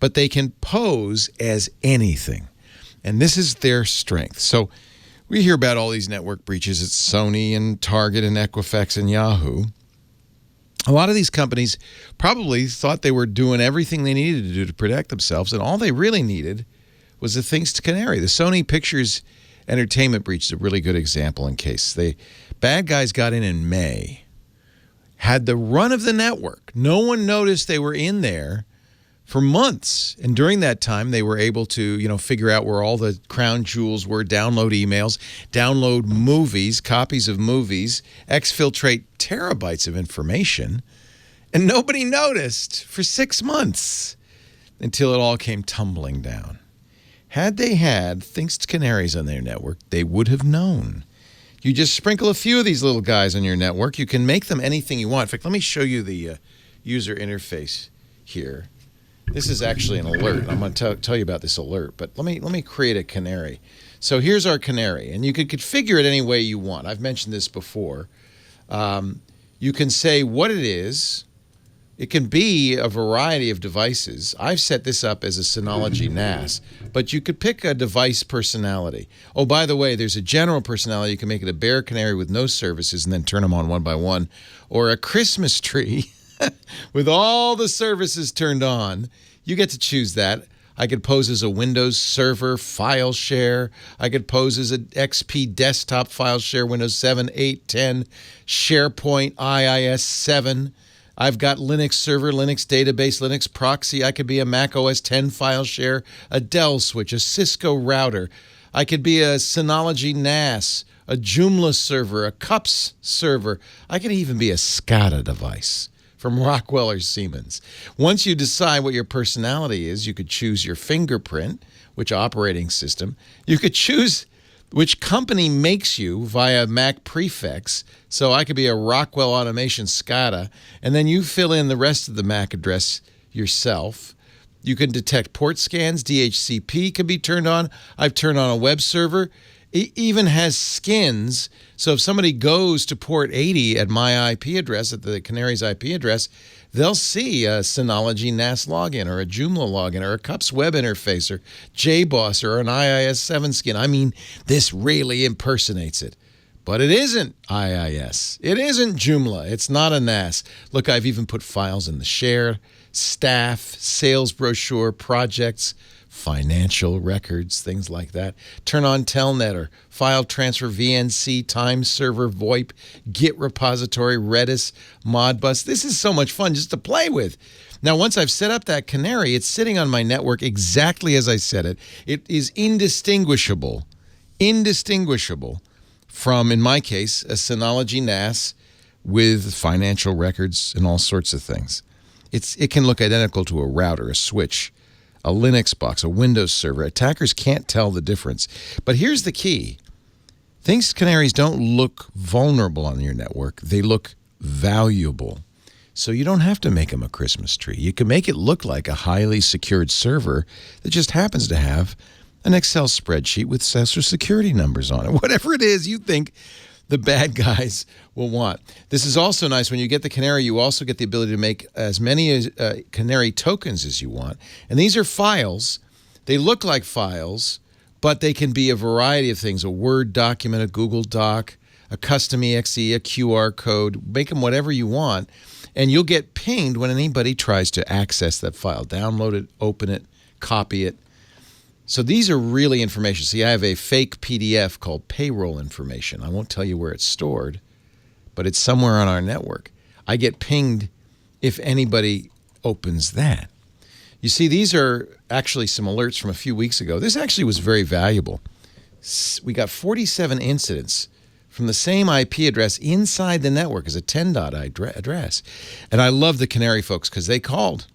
but they can pose as anything. And this is their strength. So we hear about all these network breaches at Sony and Target and Equifax and Yahoo. A lot of these companies probably thought they were doing everything they needed to do to protect themselves, and all they really needed was a Thinkst canary. The Sony Pictures Entertainment breach is a really good example in case. Bad guys got in May, had the run of the network. No one noticed they were in there for months. And during that time, they were able to, figure out where all the crown jewels were, download emails, download movies, copies of movies, exfiltrate terabytes of information. And nobody noticed for 6 months until it all came tumbling down. Had they had Thinkst canaries on their network, they would have known. You just sprinkle a few of these little guys on your network. You can make them anything you want. In fact, let me show you the user interface here. This is actually an alert. I'm going to tell you about this alert, but let me create a canary. So here's our canary, and you could configure it any way you want. I've mentioned this before. You can say what it is. It can be a variety of devices. I've set this up as a Synology NAS, but you could pick a device personality. Oh, by the way, there's a general personality. You can make it a bear canary with no services and then turn them on one by one, or a Christmas tree With all the services turned on, you get to choose that. I could pose as a Windows Server file share. I could pose as an XP desktop file share, Windows 7, 8, 10, SharePoint, IIS 7. I've got Linux server, Linux database, Linux proxy. I could be a Mac OS 10 file share, a Dell switch, a Cisco router. I could be a Synology NAS, a Joomla server, a CUPS server. I could even be a SCADA device from Rockwell or Siemens. Once you decide what your personality is, you could choose your fingerprint, which operating system. You could choose which company makes you via Mac prefix. So I could be a Rockwell Automation SCADA, and then you fill in the rest of the MAC address yourself. You can detect port scans. DHCP can be turned on. I've turned on a web server. It even has skins. So if somebody goes to port 80 at my IP address, at the Canary's IP address, they'll see a Synology NAS login or a Joomla login or a CUPS web interface or JBoss or an IIS 7 skin. I mean, this really impersonates it. But it isn't IIS. It isn't Joomla. It's not a NAS. Look, I've even put files in the share, staff, sales brochure, projects, financial records, things like that. Turn on Telnet or file transfer, VNC, time server, VoIP, Git repository, Redis, Modbus. This is so much fun just to play with. Now, once I've set up that Canary, it's sitting on my network exactly as I said it. It is indistinguishable from, in my case, a Synology NAS with financial records and all sorts of things. It can look identical to a router, a switch, a Linux box, a Windows server. Attackers can't tell the difference. But here's the key. Things canaries don't look vulnerable on your network. They look valuable. So you don't have to make them a Christmas tree. You can make it look like a highly secured server that just happens to have an Excel spreadsheet with social security numbers on it. Whatever it is you think the bad guys will want. This is also nice. When you get the Canary, you also get the ability to make as many Canary tokens as you want. And these are files. They look like files, but they can be a variety of things. A Word document, a Google Doc, a custom exe, a QR code. Make them whatever you want. And you'll get pinged when anybody tries to access that file. Download it, open it, copy it. So these are really information. See, I have a fake PDF called payroll information. I won't tell you where it's stored, but it's somewhere on our network. I get pinged if anybody opens that. You see, these are actually some alerts from a few weeks ago. This actually was very valuable. We got 47 incidents from the same IP address inside the network as a 10.0 address. And I love the Canary folks because they called.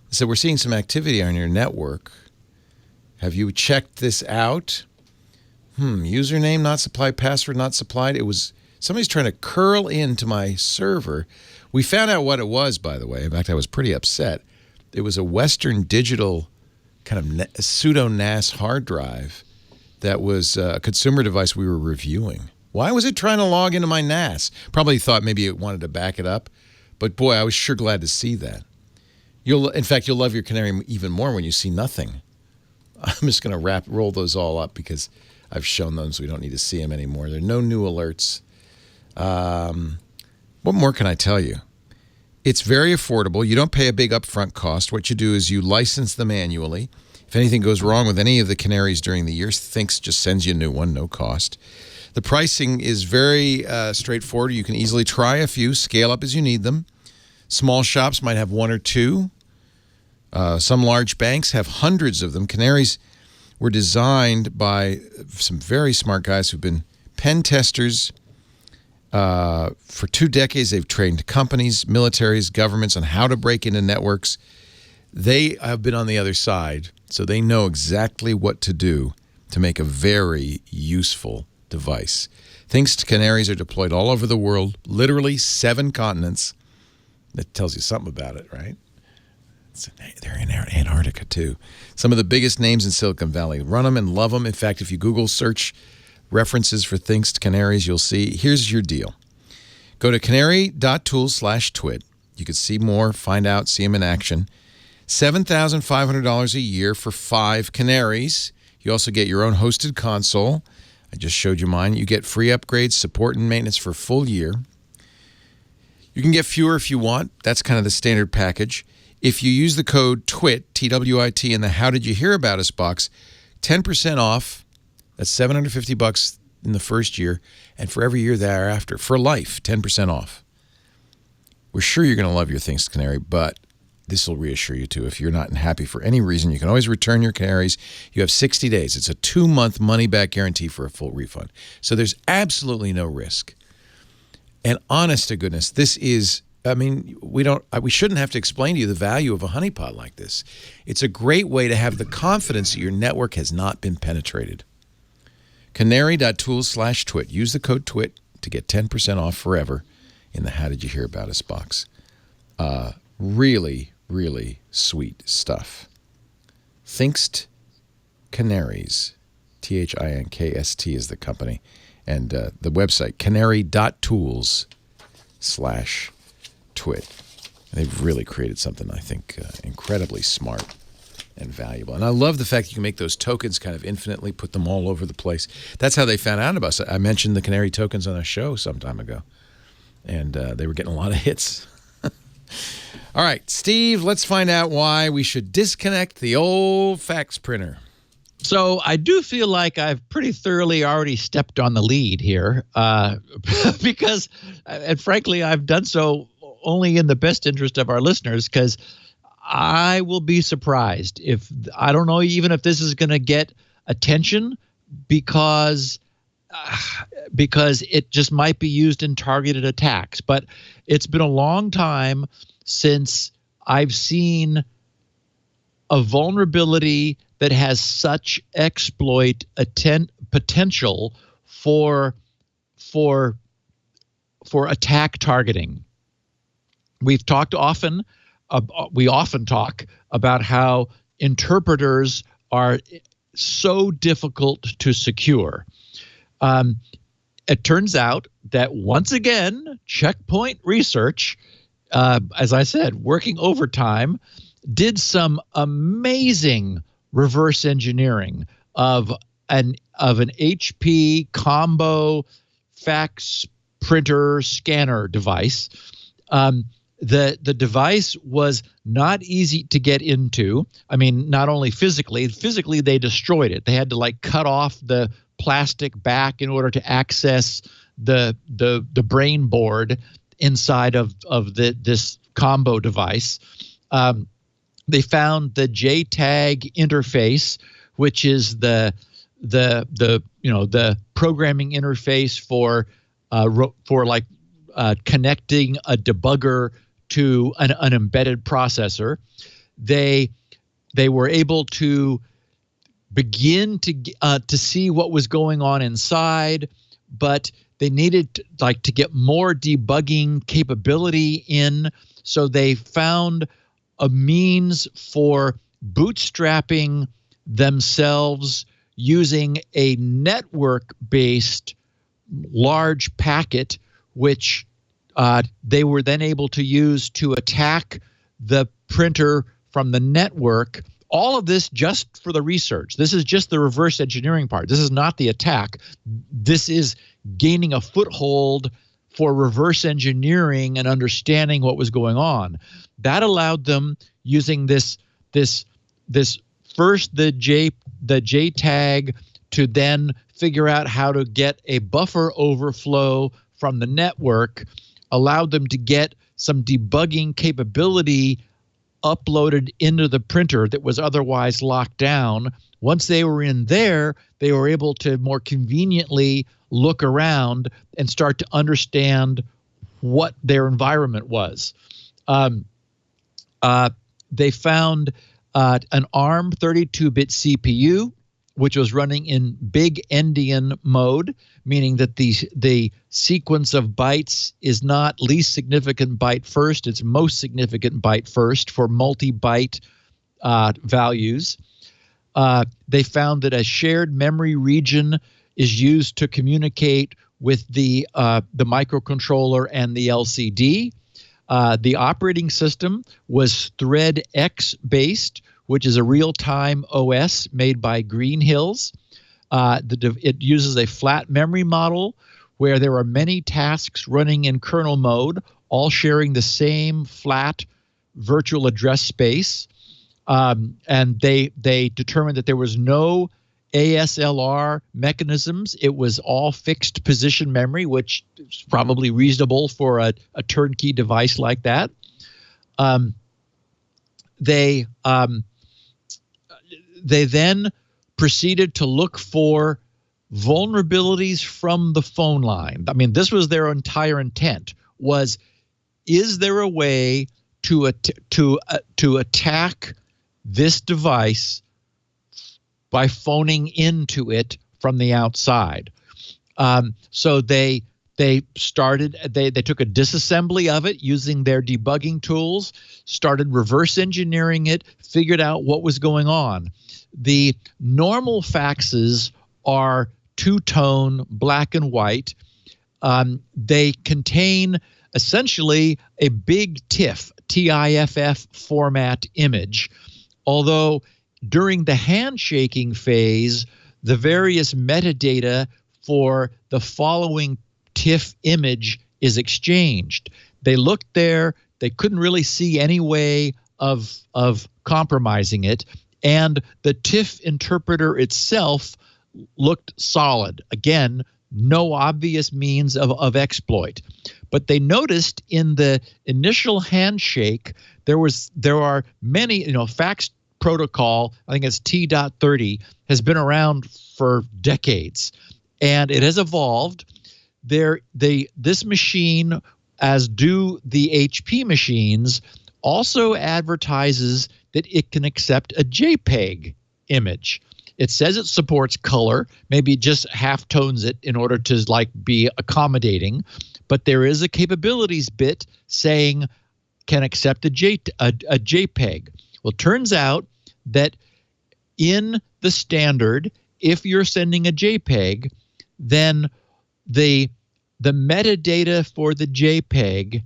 They said, we're seeing some activity on your network. Have you checked this out? Username not supplied, password not supplied. It was somebody's trying to curl into my server. We found out what it was, by the way. In fact, I was pretty upset. It was a Western Digital kind of pseudo NAS hard drive that was a consumer device we were reviewing. Why was it trying to log into my NAS? Probably thought maybe it wanted to back it up. But boy, I was sure glad to see that. In fact, you'll love your Canary even more when you see nothing. I'm just going to roll those all up because I've shown them, so we don't need to see them anymore. There are no new alerts. What more can I tell you? It's very affordable. You don't pay a big upfront cost. What you do is you license them annually. If anything goes wrong with any of the Canaries during the year, Thinx just sends you a new one, no cost. The pricing is very straightforward. You can easily try a few, scale up as you need them. Small shops might have one or two. Some large banks have hundreds of them. Canaries were designed by some very smart guys who've been pen testers. For 2 decades, they've trained companies, militaries, governments on how to break into networks. They have been on the other side, so they know exactly what to do to make a very useful device. Thinx Canaries are deployed all over the world, literally 7 continents. That tells you something about it, right? They're in Antarctica, too. Some of the biggest names in Silicon Valley run them and love them. In fact, if you Google search references for Thinx Canaries, you'll see. Here's your deal. Go to canary.tools/twit. You can see more, find out, see them in action. $7,500 a year for 5 Canaries. You also get your own hosted console. I just showed you mine. You get free upgrades, support, and maintenance for a full year. You can get fewer if you want. That's kind of the standard package. If you use the code TWIT, T-W-I-T, in the How Did You Hear About Us box, 10% off. That's $750 in the first year, and for every year thereafter, for life, 10% off. We're sure you're going to love your Things Canary, but this will reassure you too. If you're not happy for any reason, you can always return your canaries. You have 60 days. It's a 2-month money-back guarantee for a full refund. So there's absolutely no risk. And honest to goodness, this is, I mean, we shouldn't have to explain to you the value of a honeypot like this. It's a great way to have the confidence that your network has not been penetrated. Canary.tools/twit. Use the code TWIT to get 10% off forever in the How Did You Hear About Us box. Really, really sweet stuff. Thinkst Canaries. Thinkst is the company. And the website, canary.tools/twit. They've really created something, I think, incredibly smart and valuable. And I love the fact that you can make those tokens kind of infinitely, put them all over the place. That's how they found out about us. I mentioned the Canary tokens on a show some time ago, and they were getting a lot of hits. All right, Steve, let's find out why we should disconnect the old fax printer. So I do feel like I've pretty thoroughly already stepped on the lead here because, and frankly, I've done so only in the best interest of our listeners, because I will be surprised if, I don't know even if this is going to get attention, because it just might be used in targeted attacks. But it's been a long time since I've seen a vulnerability that has such exploit potential for attack targeting. We often talk about how interpreters are so difficult to secure. It turns out that once again, Checkpoint Research, as I said, working overtime, did some amazing reverse engineering of an HP combo fax printer scanner device. The device was not easy to get into. I mean, not only physically they destroyed it. They had to cut off the plastic back in order to access the brain board inside of this combo device. They found the JTAG interface, which is the programming interface for connecting a debugger to an embedded processor. They were able to begin to see what was going on inside, but they needed to get more debugging capability in. So they found a means for bootstrapping themselves using a network-based large packet, which they were then able to use to attack the printer from the network. All of this just for the research. This is just the reverse engineering part. This is not the attack. This is gaining a foothold for reverse engineering and understanding what was going on. That allowed them, using this first the JTAG, to then figure out how to get a buffer overflow from the network, allowed them to get some debugging capability uploaded into the printer that was otherwise locked down. Once they were in there, they were able to more conveniently look around and start to understand what their environment was. They found an ARM 32-bit CPU, which was running in big endian mode, meaning that the sequence of bytes is not least significant byte first, it's most significant byte first for multi-byte values. They found that a shared memory region is used to communicate with the microcontroller and the LCD. The operating system was ThreadX based, which is a real-time OS made by Green Hills. It uses a flat memory model where there are many tasks running in kernel mode, all sharing the same flat virtual address space. And they determined that there was no ASLR mechanisms. It was all fixed position memory, which is probably reasonable for a turnkey device like that. They then proceeded to look for vulnerabilities from the phone line. I mean, this was their entire intent, was, is there a way to attack this device by phoning into it from the outside? So they took a disassembly of it using their debugging tools, started reverse engineering it, figured out what was going on. The normal faxes are two-tone, black and white. They contain essentially a big TIFF format image, although during the handshaking phase, the various metadata for the following TIFF image is exchanged. They looked there, they couldn't really see any way of compromising it, and the TIFF interpreter itself looked solid. Again, no obvious means of exploit. But they noticed in the initial handshake, there are many, fax protocol, I think it's T.30, has been around for decades, and it has evolved. This machine, as do the HP machines, also advertises that it can accept a JPEG image. It says it supports color, maybe just half tones it in order to be accommodating, but there is a capabilities bit saying can accept a JPEG. Well, it turns out that in the standard, if you're sending a JPEG, then the metadata for the JPEG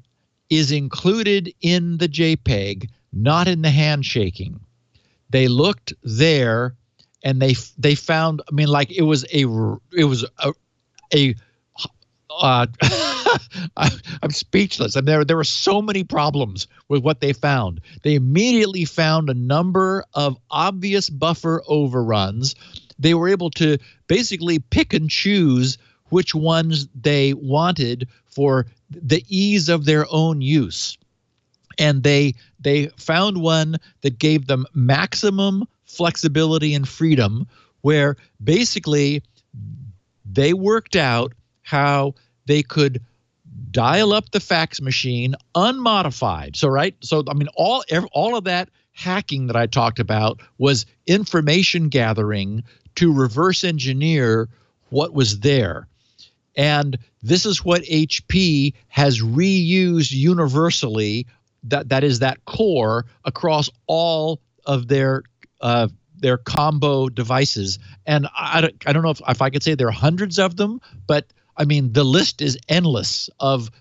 is included in the JPEG, not in the handshaking. They looked there and they found, it was I'm speechless. And there were so many problems with what they found. They immediately found a number of obvious buffer overruns. They were able to basically pick and choose which ones they wanted for the ease of their own use. And they found one that gave them maximum flexibility and freedom, where basically they worked out how they could dial up the fax machine unmodified. So all of that hacking that I talked about was information gathering to reverse engineer what was there. And this is what HP has reused universally, that is that core across all of their combo devices. And I don't know if I could say there are hundreds of them, but the list is endless of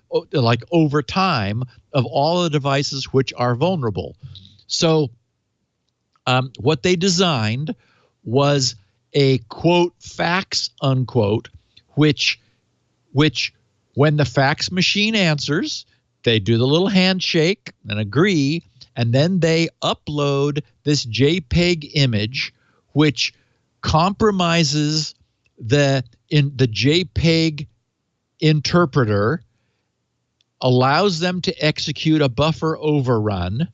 over time of all the devices which are vulnerable. So what they designed was a quote fax unquote, which when the fax machine answers, they do the little handshake and agree, and then they upload this JPEG image, which compromises the JPEG interpreter, allows them to execute a buffer overrun,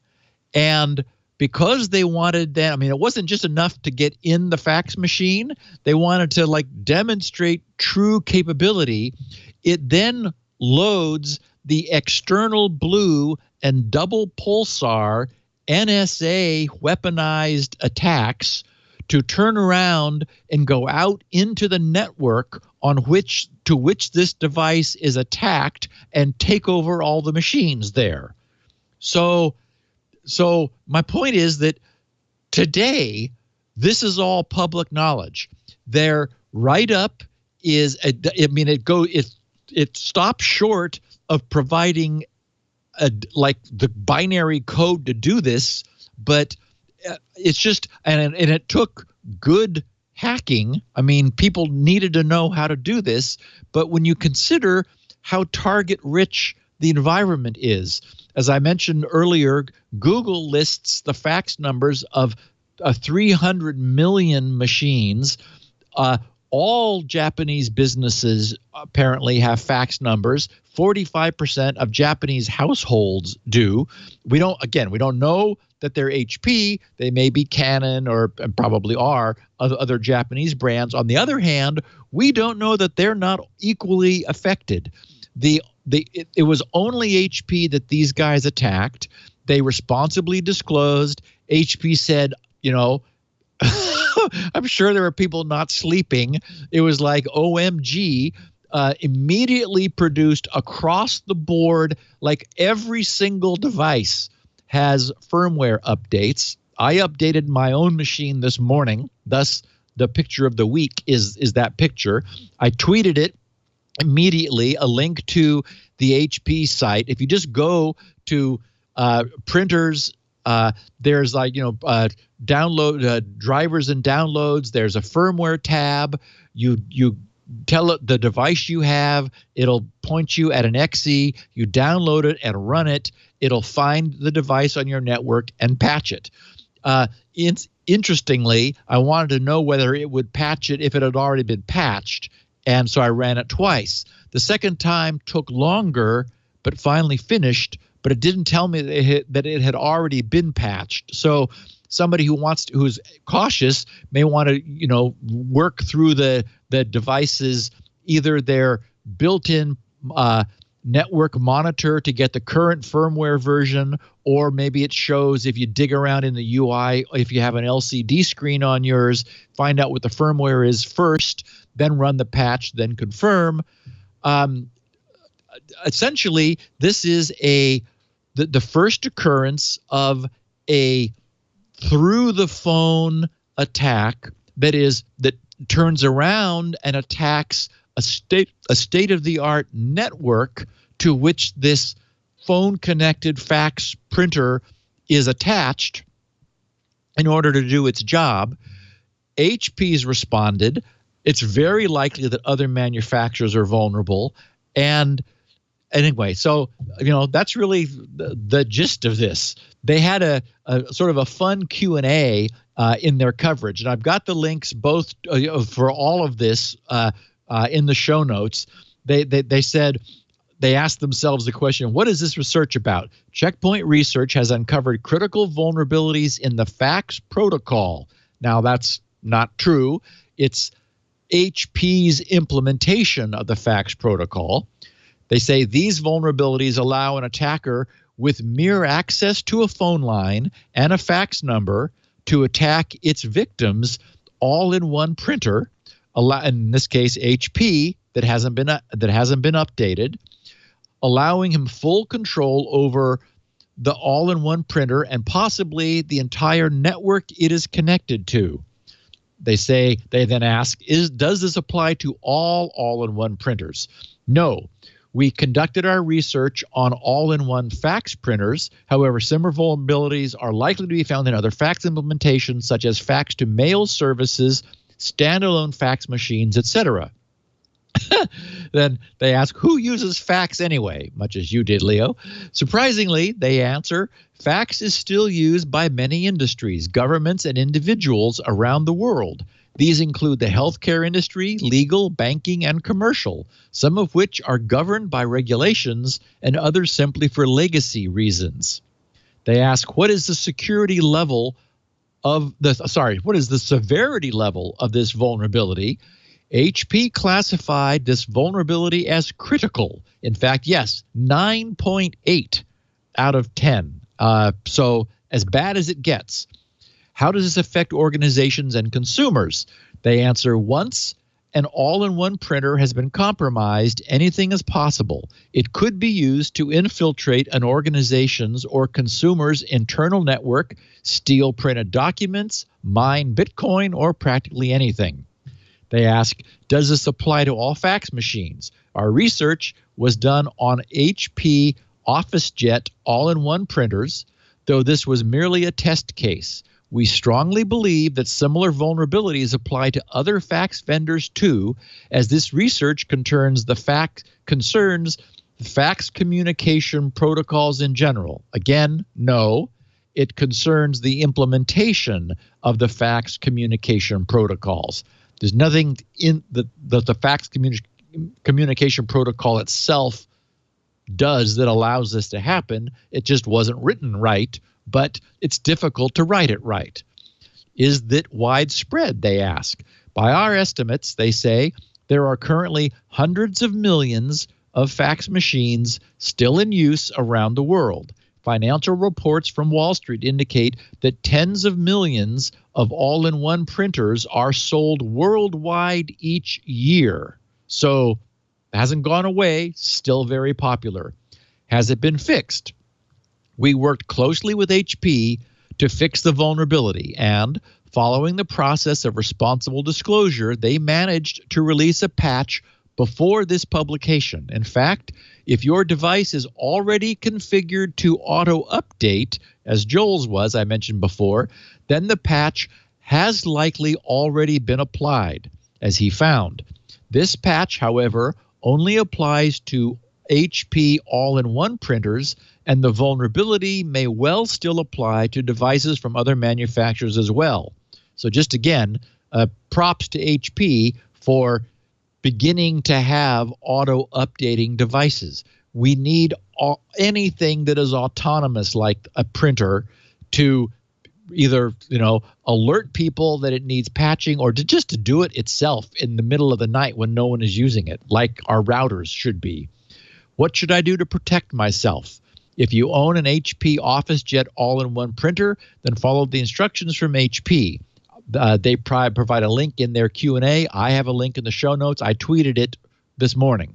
and because they wanted that, it wasn't just enough to get in the fax machine. They wanted to demonstrate true capability. It then loads the external blue and double pulsar NSA weaponized attacks to turn around and go out into the network to which this device is attacked and take over all the machines there. So my point is that today, this is all public knowledge. Their write-up is, it stops short of providing the binary code to do this, but it's just, and it took good hacking. People needed to know how to do this, but when you consider how target rich the environment is. As I mentioned earlier, Google lists the fax numbers of 300 million machines. All Japanese businesses apparently have fax numbers. 45% of Japanese households do. We don't know that they're HP. They may be Canon and probably are other Japanese brands. On the other hand, we don't know that they're not equally affected. It was only HP that these guys attacked. They responsibly disclosed. HP said, I'm sure there were people not sleeping. It was like OMG, immediately produced across the board, like every single device has firmware updates. I updated my own machine this morning. Thus, the picture of the week is that picture. I tweeted it immediately, a link to the HP site. If you just go to printers, there's download drivers and downloads. There's a firmware tab. You tell it the device you have. It'll point you at an exe. You download it and run it. It'll find the device on your network and patch it. Interestingly, I wanted to know whether it would patch it if it had already been patched, and so I ran it twice. The second time took longer, but finally finished. But it didn't tell me that it had already been patched. So somebody who's cautious may want to work through the devices, either their built-in network monitor to get the current firmware version, or maybe it shows if you dig around in the UI, if you have an LCD screen on yours, find out what the firmware is first, then run the patch, then confirm. Essentially, this is the first occurrence of a through-the-phone attack that turns around and attacks a state-of-the-art network to which this phone-connected fax printer is attached in order to do its job. HP's responded. It's very likely that other manufacturers are vulnerable. And anyway, so that's really the gist of this. They had a sort of a fun Q&A in their coverage, and I've got the links both for all of this in the show notes. They said, they asked themselves the question, what is this research about? Checkpoint Research has uncovered critical vulnerabilities in the fax protocol. Now, that's not true. It's HP's implementation of the fax protocol. They say these vulnerabilities allow an attacker with mere access to a phone line and a fax number to attack its victims all in one printer, in this case HP, that hasn't been updated, allowing him full control over the all-in-one printer and possibly the entire network it is connected to. They then ask, does this apply to all-in-one printers? No. We conducted our research on all-in-one fax printers. However, similar vulnerabilities are likely to be found in other fax implementations, such as fax-to-mail services, standalone fax machines, etc. Then they ask, who uses fax anyway? Much as you did, Leo. Surprisingly, they answer, fax is still used by many industries, governments, and individuals around the world. These include the healthcare industry, legal, banking, and commercial, some of which are governed by regulations and others simply for legacy reasons. They ask, what is the severity level of this vulnerability? HP classified this vulnerability as critical. In fact, yes, 9.8 out of 10. So as bad as it gets. How does this affect organizations and consumers? They answer, once an all-in-one printer has been compromised, anything is possible. It could be used to infiltrate an organization's or consumer's internal network, steal printed documents, mine Bitcoin, or practically anything. They ask, does this apply to all fax machines? Our research was done on HP OfficeJet all-in-one printers, though this was merely a test case. We strongly believe that similar vulnerabilities apply to other fax vendors too, as this research concerns the fax communication protocols in general? Again, no. It concerns the implementation of the fax communication protocols. There's nothing in the fax communication protocol itself does that allows this to happen. It just wasn't written right, but it's difficult to write it right. Is that widespread, they ask? By our estimates, they say, there are currently hundreds of millions of fax machines still in use around the world. Financial reports from Wall Street indicate that tens of millions of all-in-one printers are sold worldwide each year. So it hasn't gone away, still very popular. Has it been fixed? We worked closely with HP to fix the vulnerability, and following the process of responsible disclosure, they managed to release a patch before this publication. In fact, if your device is already configured to auto-update, as Joel's was, I mentioned before, then the patch has likely already been applied, as he found. This patch, however, only applies to HP all-in-one printers, and the vulnerability may well still apply to devices from other manufacturers as well. So just again, props to HP for beginning to have auto-updating devices. We need anything that is autonomous, like a printer, to either alert people that it needs patching, or just to do it itself in the middle of the night when no one is using it, like our routers should be. What should I do to protect myself? If you own an HP OfficeJet all-in-one printer, then follow the instructions from HP. They provide a link in their Q&A. I have a link in the show notes. I tweeted it this morning.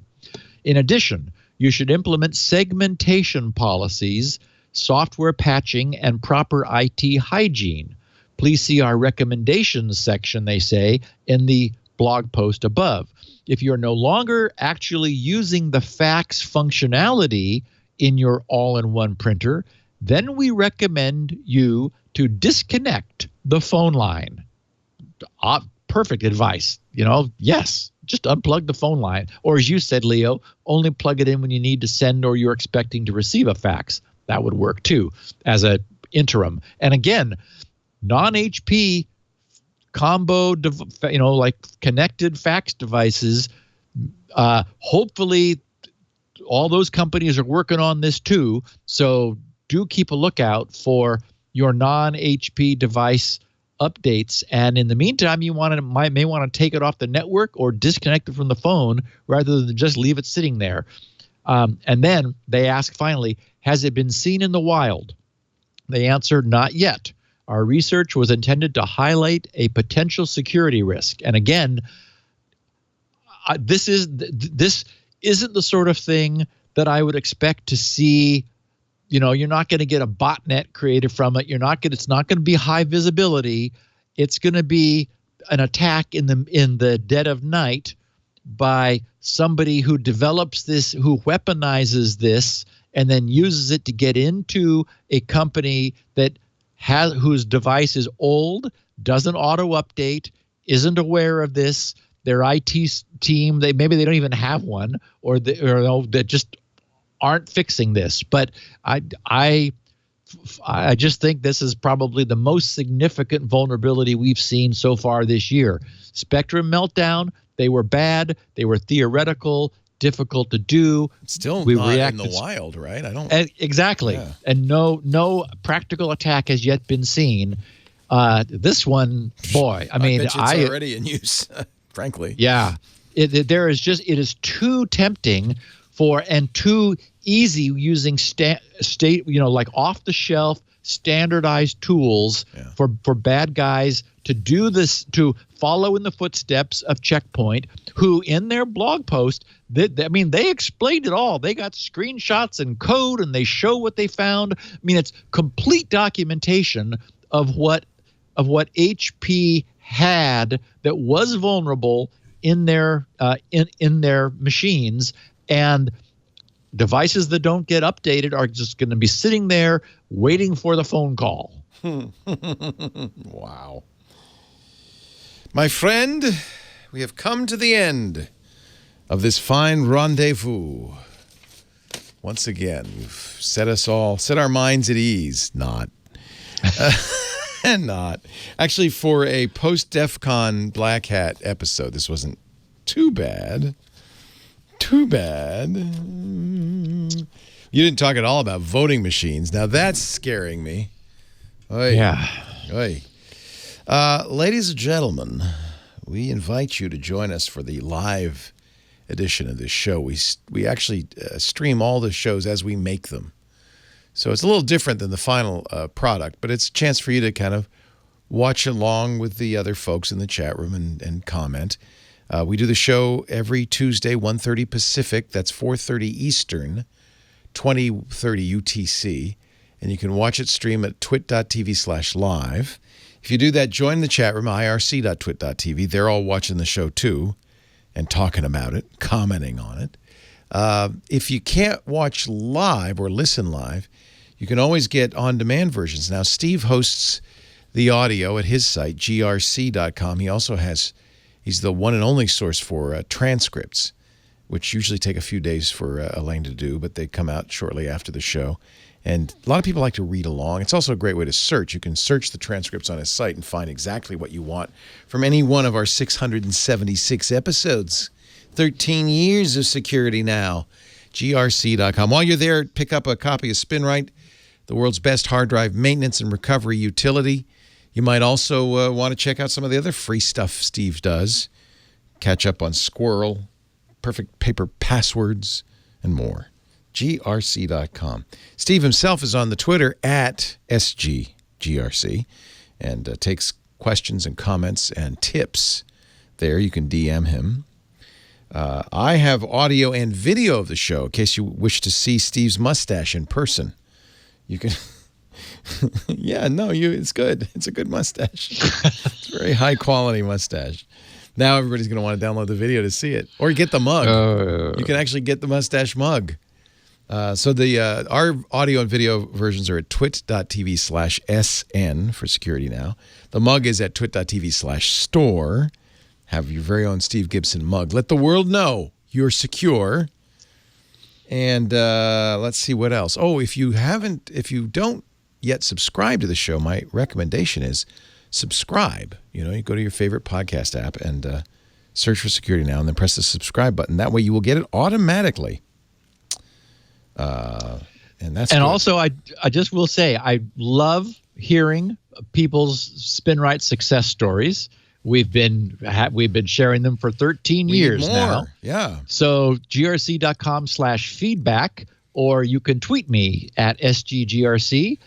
In addition, you should implement segmentation policies, software patching, and proper IT hygiene. Please see our recommendations section, they say, in the blog post above. If you're no longer actually using the fax functionality in your all-in-one printer, then we recommend you to disconnect the phone line. Perfect advice. Yes, just unplug the phone line. Or as you said, Leo, only plug it in when you need to send or you're expecting to receive a fax. That would work too as an interim. And again, non-HP combo, like connected fax devices, hopefully all those companies are working on this too. So do keep a lookout for your non-HP device updates. And in the meantime, you may want to take it off the network or disconnect it from the phone rather than just leave it sitting there. And then they ask finally, has it been seen in the wild? They answer, not yet. Our research was intended to highlight a potential security risk. And again, this isn't the sort of thing that I would expect to see. You're not going to get a botnet created from it. It's not going to be high visibility. It's going to be an attack in the dead of night by somebody who develops this, who weaponizes this, and then uses it to get into a company that whose device is old, doesn't auto-update, isn't aware of this. Their IT team, maybe they don't even have one, or that just aren't fixing this. But I just think this is probably the most significant vulnerability we've seen so far this year. Spectrum meltdown, they were bad, they were theoretical, difficult to do. Still not in the wild, right? Exactly. Yeah. And no practical attack has yet been seen. This one, boy, I mean, bet it's already in use, frankly. Yeah. It is too tempting and too easy using like off the shelf standardized tools for bad guys to do this, to follow in the footsteps of Checkpoint, who in their blog post, they explained it all. They got screenshots and code, and they show what they found. I mean, it's complete documentation of what HP had that was vulnerable in their machines, and devices that don't get updated are just going to be sitting there waiting for the phone call. Wow. My friend, we have come to the end of this fine rendezvous. Once again, you've set our minds at ease. Not. And not. Actually, for a post-DEF CON Black Hat episode, this wasn't too bad. Too bad. You didn't talk at all about voting machines. Now, that's scaring me. Oy. Yeah. Oy. Ladies and gentlemen, we invite you to join us for the live edition of this show. We actually stream all the shows as we make them. So it's a little different than the final product, but it's a chance for you to kind of watch along with the other folks in the chat room and comment. We do the show every Tuesday, 1:30 Pacific. That's 4:30 Eastern, 20:30 UTC. And you can watch it stream at twit.tv/live. If you do that, join the chat room, irc.twit.tv. They're all watching the show too and talking about it, commenting on it. If you can't watch live or listen live, you can always get on-demand versions. Now, Steve hosts the audio at his site, grc.com. He's the one and only source for transcripts, which usually take a few days for Elaine to do, but they come out shortly after the show. And a lot of people like to read along. It's also a great way to search. You can search the transcripts on his site and find exactly what you want from any one of our 676 episodes. 13 years of security now. grc.com. While you're there, pick up a copy of Spinrite, the world's best hard drive maintenance and recovery utility. You might also want to check out some of the other free stuff Steve does. Catch up on Squirrel, perfect paper passwords, and more. grc.com. Steve himself is on the Twitter at SGGRC and takes questions and comments and tips there. You can DM him. I have audio and video of the show in case you wish to see Steve's mustache in person. You can... it's good. It's a good mustache. It's a very high-quality mustache. Now everybody's going to want to download the video to see it. Or get the mug. You can actually get the mustache mug. So our audio and video versions are at twit.tv/SN for security now. The mug is at twit.tv/store. Have your very own Steve Gibson mug. Let the world know you're secure. And let's see what else. Oh, if you don't yet subscribe to the show, my recommendation is subscribe. You go to your favorite podcast app and search for Security Now and then press the subscribe button. That way you will get it automatically. And good. Also, I just will say, I love hearing people's Spinrite success stories. We've been sharing them for 13 years now. Yeah. So grc.com/feedback, or you can tweet me at SGGRC.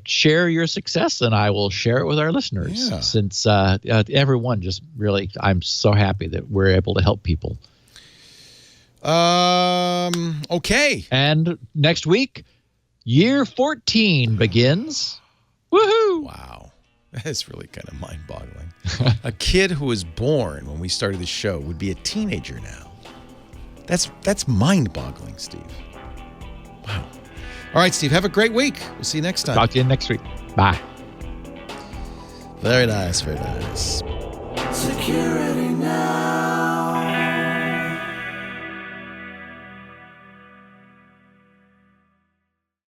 Share your success, and I will share it with our listeners. Yeah. Since everyone just really, I'm so happy that we're able to help people. Okay. And next week, year 14 begins. Woohoo! Wow. That's really kind of mind-boggling. A kid who was born when we started the show would be a teenager now. That's mind-boggling, Steve. Wow. All right, Steve, have a great week. We'll see you next time. Talk to you next week. Bye. Very nice, very nice. Security.